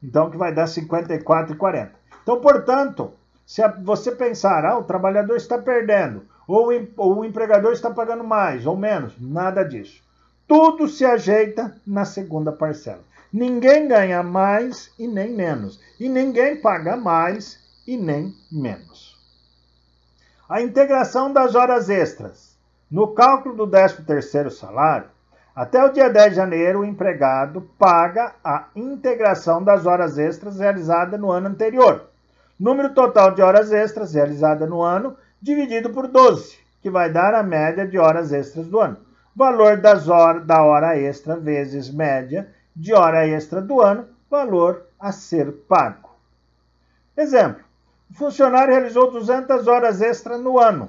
S1: Então, que vai dar 54,40. Então, portanto, se você pensar, o trabalhador está perdendo, ou o empregador está pagando mais ou menos, nada disso. Tudo se ajeita na segunda parcela. Ninguém ganha mais e nem menos. E ninguém paga mais e nem menos. A integração das horas extras. No cálculo do 13º salário, até o dia 10 de janeiro, o empregado paga a integração das horas extras realizada no ano anterior. Número total de horas extras realizada no ano, dividido por 12, que vai dar a média de horas extras do ano. Valor da hora extra vezes média de hora extra do ano, valor a ser pago. Exemplo, o funcionário realizou 200 horas extra no ano.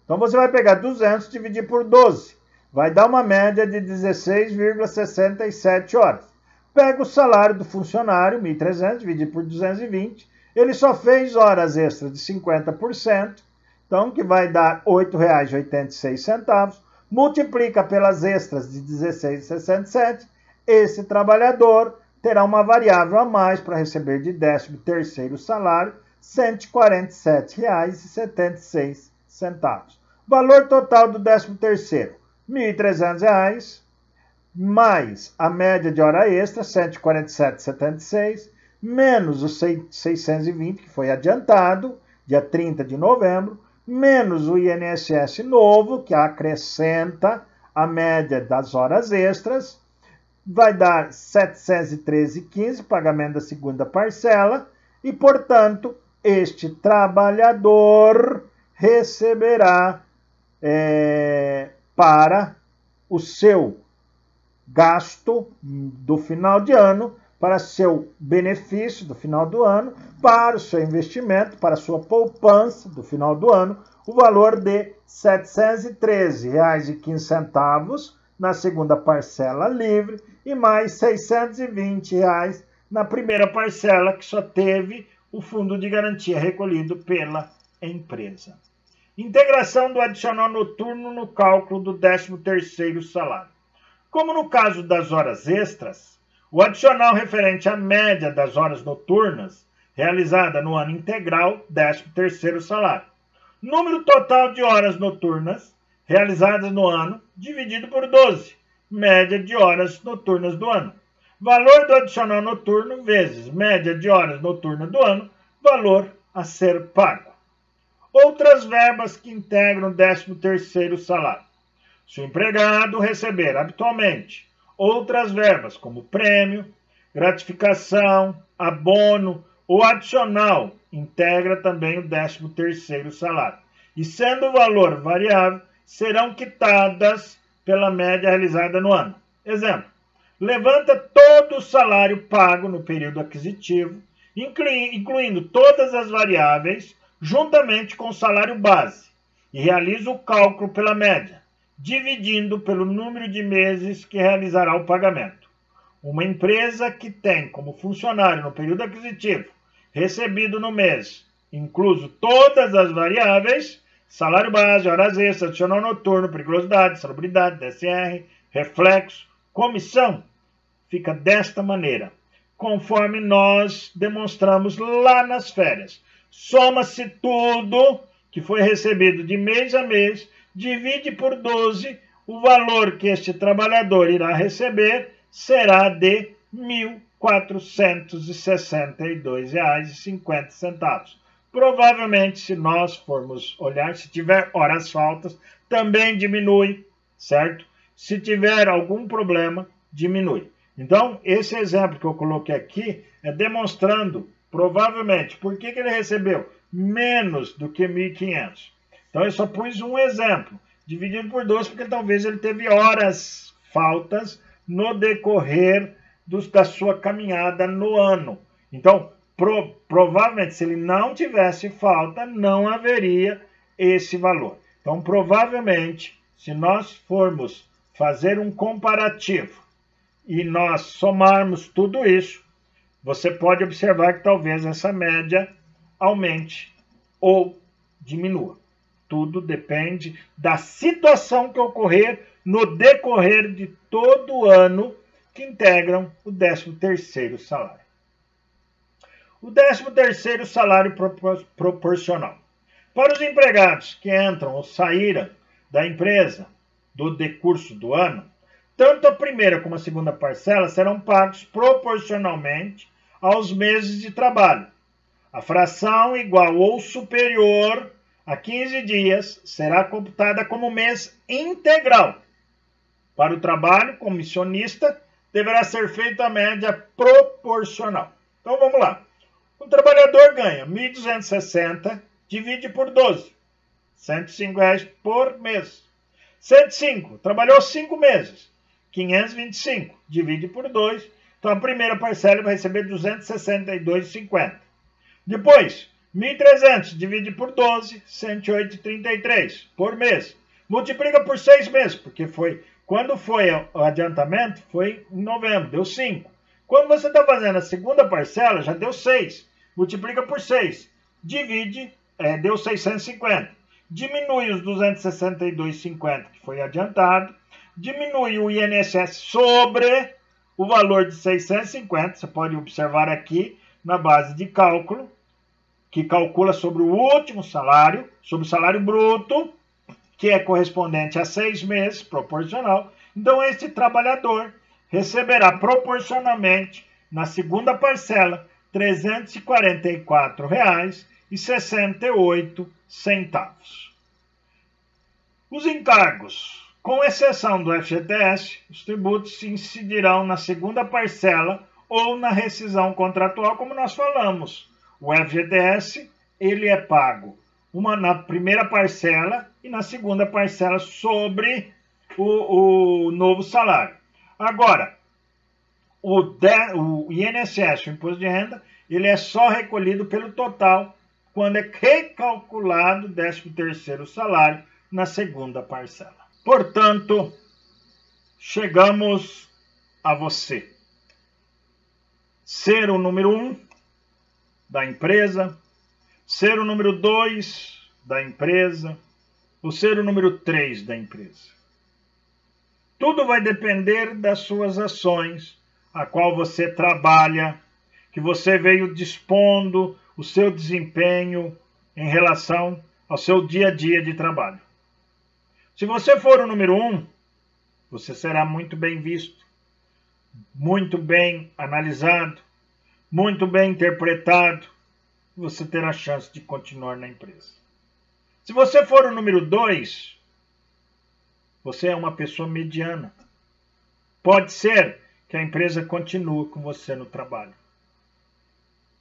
S1: Então, você vai pegar 200 e dividir por 12. Vai dar uma média de 16,67 horas. Pega o salário do funcionário, 1.300, dividir por 220. Ele só fez horas extras de 50%, então que vai dar R$ 8,86. Multiplica pelas extras de 16,67. Esse trabalhador terá uma variável a mais para receber de 13º salário, R$ 147,76. Valor total do 13º, R$ 1.300, mais a média de hora extra, R$ 147,76, menos os 620, que foi adiantado, dia 30 de novembro, menos o INSS novo, que acrescenta a média das horas extras, vai dar R$ 713,15, pagamento da segunda parcela, e, portanto, este trabalhador receberá para o seu gasto do final de ano, para seu benefício do final do ano, para o seu investimento, para a sua poupança do final do ano, o valor de R$ 713,15 na segunda parcela livre e mais R$ 620 na primeira parcela, que só teve o fundo de garantia recolhido pela empresa. Integração do adicional noturno no cálculo do 13º salário. Como no caso das horas extras, o adicional referente à média das horas noturnas realizada no ano integral, 13º salário. Número total de horas noturnas realizadas no ano, dividido por 12, média de horas noturnas do ano. Valor do adicional noturno vezes média de horas noturnas do ano, valor a ser pago. Outras verbas que integram o 13º salário. Se o empregado receber habitualmente outras verbas como prêmio, gratificação, abono ou adicional, integra também o 13º salário. E sendo o valor variável, serão quitadas pela média realizada no ano. Exemplo, levanta todo o salário pago no período aquisitivo, incluindo todas as variáveis, juntamente com o salário base, e realiza o cálculo pela média, dividindo pelo número de meses que realizará o pagamento. Uma empresa que tem como funcionário no período aquisitivo recebido no mês, incluso todas as variáveis, salário base, horas extras, adicional noturno, periculosidade, salubridade, DSR, reflexo, comissão, fica desta maneira, conforme nós demonstramos lá nas férias. Soma-se tudo que foi recebido de mês a mês, divide por 12, o valor que este trabalhador irá receber será de R$ 1.462,50. Provavelmente, se nós formos olhar, se tiver horas faltas, também diminui, certo? Se tiver algum problema, diminui. Então, esse exemplo que eu coloquei aqui é demonstrando, provavelmente, por que ele recebeu menos do que 1.500. Então, eu só pus um exemplo, dividido por 12, porque talvez ele teve horas faltas no decorrer da sua caminhada no ano. Então, provavelmente, se ele não tivesse falta, não haveria esse valor. Então, provavelmente, se nós formos fazer um comparativo e nós somarmos tudo isso, você pode observar que talvez essa média aumente ou diminua. Tudo depende da situação que ocorrer no decorrer de todo o ano que integram o 13º salário. O 13º salário proporcional. Para os empregados que entram ou saíram da empresa do decurso do ano, tanto a primeira como a segunda parcela serão pagos proporcionalmente aos meses de trabalho. A fração igual ou superior a 15 dias será computada como mês integral. Para o trabalho comissionista, deverá ser feita a média proporcional. Então vamos lá. O trabalhador ganha R$ 1.260, divide por 12, R$ 105 por mês. 105, trabalhou 5 meses, 525, divide por 2, então a primeira parcela vai receber R$ 262,50. Depois, 1.300, divide por 12, R$ 108,33 por mês. Multiplica por 6 meses, porque quando foi o adiantamento, foi em novembro, deu 5. Quando você está fazendo a segunda parcela, já deu 6. Multiplica por 6. Divide, deu 650. Diminui os 262,50 que foi adiantado. Diminui o INSS sobre o valor de 650. Você pode observar aqui na base de cálculo, que calcula sobre o último salário, sobre o salário bruto, que é correspondente a 6 meses, proporcional. Então, este trabalhador receberá proporcionalmente, na segunda parcela, R$ 344,68. Os encargos. Com exceção do FGTS, os tributos se incidirão na segunda parcela ou na rescisão contratual, como nós falamos. O FGTS, ele é pago na primeira parcela e na segunda parcela sobre o novo salário. Agora, o INSS, o Imposto de Renda, ele é só recolhido pelo total quando é recalculado o 13º salário na segunda parcela. Portanto, chegamos a você. Ser o número 1 da empresa, ser o número 2 da empresa, ou ser o número 3 da empresa. Tudo vai depender das suas ações, a qual você trabalha, que você veio dispondo o seu desempenho em relação ao seu dia a dia de trabalho. Se você for o número 1, você será muito bem visto, muito bem analisado, muito bem interpretado, e você terá chance de continuar na empresa. Se você for o número 2, você é uma pessoa mediana. Pode ser que a empresa continue com você no trabalho.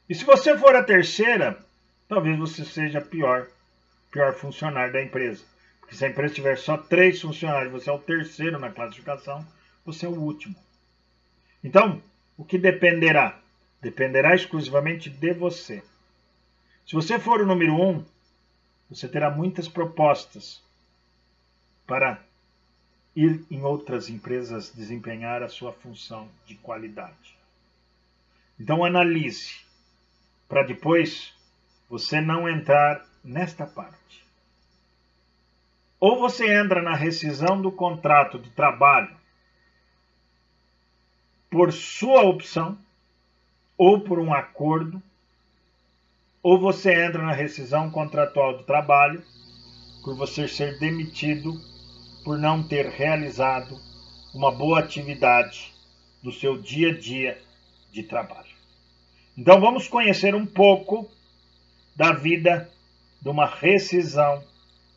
S1: E se você for a terceira, talvez você seja pior funcionário da empresa. Porque se a empresa tiver só 3 funcionários, você é o terceiro na classificação, você é o último. Então, o que dependerá? Dependerá exclusivamente de você. Se você for o número 1, você terá muitas propostas para ir em outras empresas desempenhar a sua função de qualidade. Então analise, para depois você não entrar nesta parte. Ou você entra na rescisão do contrato de trabalho por sua opção, ou por um acordo, ou você entra na rescisão contratual do trabalho por você ser demitido por não ter realizado uma boa atividade do seu dia a dia de trabalho. Então vamos conhecer um pouco da vida de uma rescisão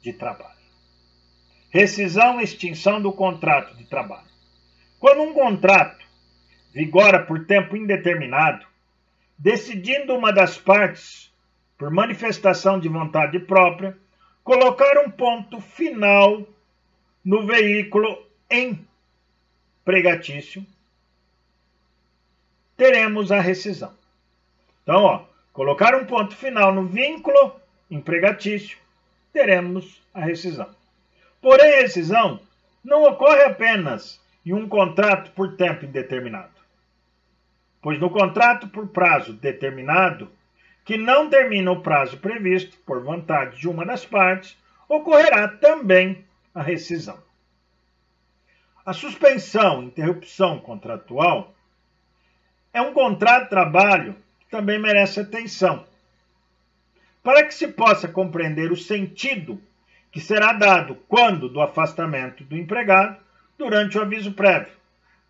S1: de trabalho. Rescisão e extinção do contrato de trabalho. Quando um contrato vigora por tempo indeterminado, decidindo uma das partes, por manifestação de vontade própria, colocar um ponto final no veículo empregatício, teremos a rescisão. Então, colocar um ponto final no vínculo empregatício, teremos a rescisão. Porém, a rescisão não ocorre apenas em um contrato por tempo indeterminado, pois no contrato por prazo determinado, que não termina o prazo previsto por vontade de uma das partes, ocorrerá também a rescisão. A suspensão, interrupção contratual, é um contrato de trabalho que também merece atenção, para que se possa compreender o sentido que será dado quando do afastamento do empregado durante o aviso prévio.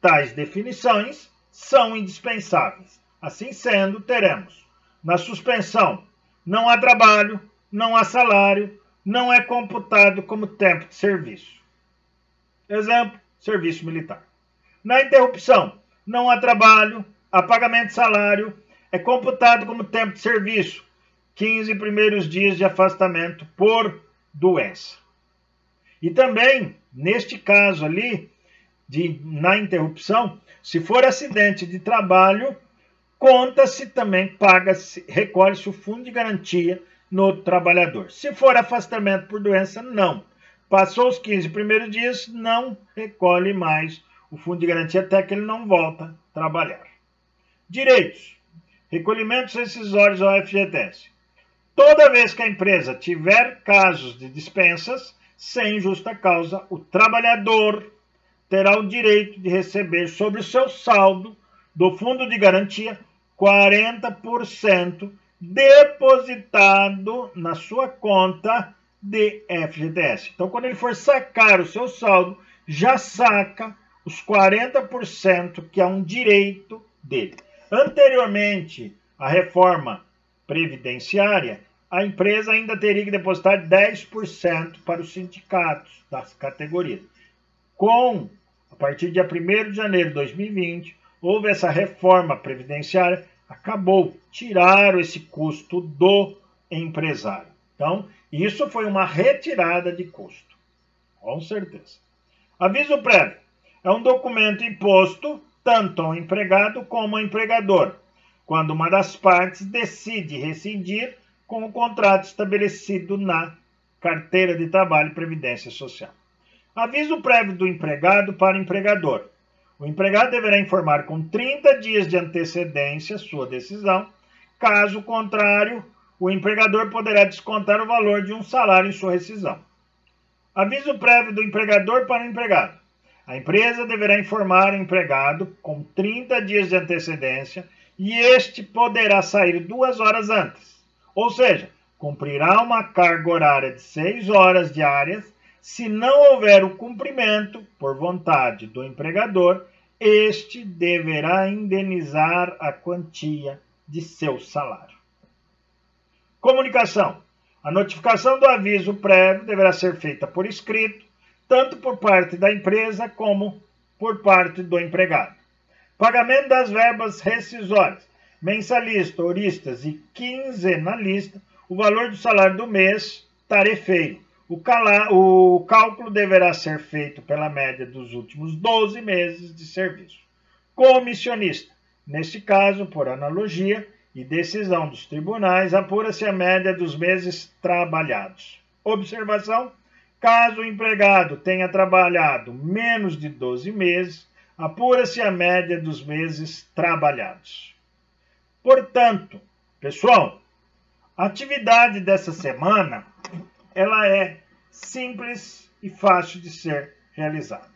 S1: Tais definições são indispensáveis. Assim sendo, teremos na suspensão: não há trabalho, não há salário, não é computado como tempo de serviço. Exemplo, serviço militar. Na interrupção: não há trabalho, há pagamento de salário, é computado como tempo de serviço, 15 primeiros dias de afastamento por doença. E também, neste caso ali, na interrupção, se for acidente de trabalho, conta-se também, paga-se, recolhe-se o fundo de garantia no trabalhador. Se for afastamento por doença, não. Passou os 15 primeiros dias, não recolhe mais o fundo de garantia até que ele não volta a trabalhar. Direitos. Recolhimentos rescisórios ao FGTS. Toda vez que a empresa tiver casos de dispensas, sem justa causa, o trabalhador terá o direito de receber sobre o seu saldo do fundo de garantia 40% depositado na sua conta de FGTS. Então, quando ele for sacar o seu saldo, já saca os 40%, que é um direito dele. Anteriormente à reforma previdenciária, a empresa ainda teria que depositar 10% para os sindicatos das categorias. A partir de dia 1º de janeiro de 2020, houve essa reforma previdenciária, tiraram esse custo do empresário. Então, isso foi uma retirada de custo, com certeza. Aviso prévio é um documento imposto tanto ao empregado como ao empregador, quando uma das partes decide rescindir com o contrato estabelecido na carteira de trabalho e previdência social.
S2: Aviso prévio do empregado para o empregador. O empregado deverá informar com 30 dias de antecedência sua decisão. Caso contrário, o empregador poderá descontar o valor de um salário em sua rescisão. Aviso prévio do empregador para o empregado. A empresa deverá informar o empregado com 30 dias de antecedência e este poderá sair 2 horas antes. Ou seja, cumprirá uma carga horária de 6 horas diárias. Se não houver o cumprimento, por vontade do empregador, este deverá indenizar a quantia de seu salário. Comunicação. A notificação do aviso prévio deverá ser feita por escrito, tanto por parte da empresa como por parte do empregado. Pagamento das verbas rescisórias, mensalista, horistas e quinzenalista, o valor do salário do mês tarefeiro. O cálculo deverá ser feito pela média dos últimos 12 meses de serviço. Comissionista. Neste caso, por analogia e decisão dos tribunais, apura-se a média dos meses trabalhados. Observação: caso o empregado tenha trabalhado menos de 12 meses, apura-se a média dos meses trabalhados. Portanto, pessoal, a atividade dessa semana ela é simples e fácil de ser realizada.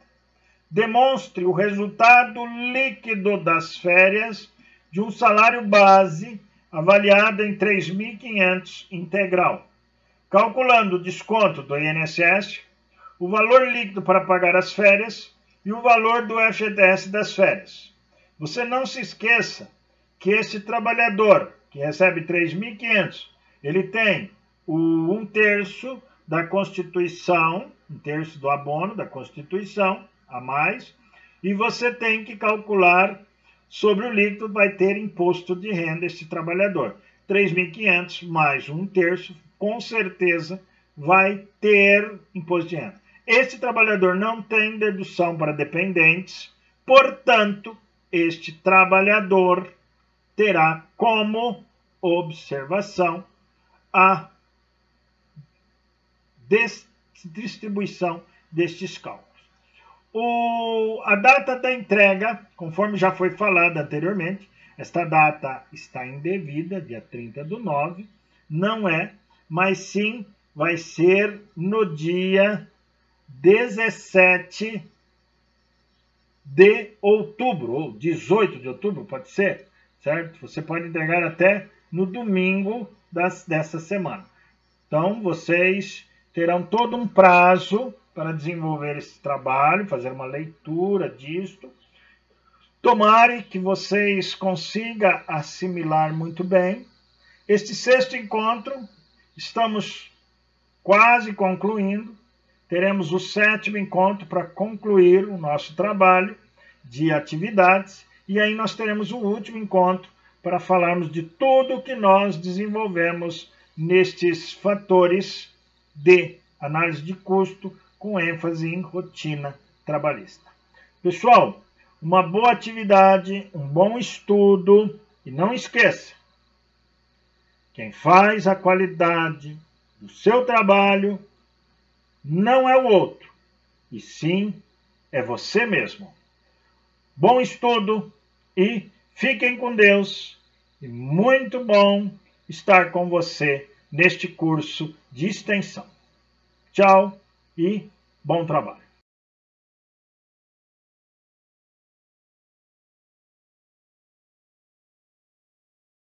S2: Demonstre o resultado líquido das férias de um salário base avaliado em 3.500 integral, calculando o desconto do INSS, o valor líquido para pagar as férias e o valor do FGTS das férias. Você não se esqueça que esse trabalhador que recebe 3.500, ele tem o 1/3 da Constituição, 1/3 do abono da Constituição a mais, e você tem que calcular sobre o líquido, vai ter imposto de renda esse trabalhador. 3.500 mais 1/3, com certeza vai ter imposto de renda. Este trabalhador não tem dedução para dependentes, portanto, este trabalhador terá como observação a distribuição destes cálculos. A data da entrega, conforme já foi falado anteriormente, esta data está indevida, dia 30/9, não é, mas sim vai ser no dia 17 de outubro, ou 18 de outubro, pode ser, certo? Você pode entregar até no domingo dessa semana. Então, vocês terão todo um prazo para desenvolver esse trabalho, fazer uma leitura disto. Tomare que vocês consigam assimilar muito bem. Este 6º encontro, estamos quase concluindo. Teremos o 7º encontro para concluir o nosso trabalho de atividades. E aí nós teremos o último encontro para falarmos de tudo que nós desenvolvemos nestes fatores de análise de custo com ênfase em rotina trabalhista. Pessoal, uma boa atividade, um bom estudo e não esqueça, quem faz a qualidade do seu trabalho não é o outro, e sim é você mesmo. Bom estudo e fiquem com Deus. E muito bom estar com você neste curso de extensão. Tchau e bom trabalho.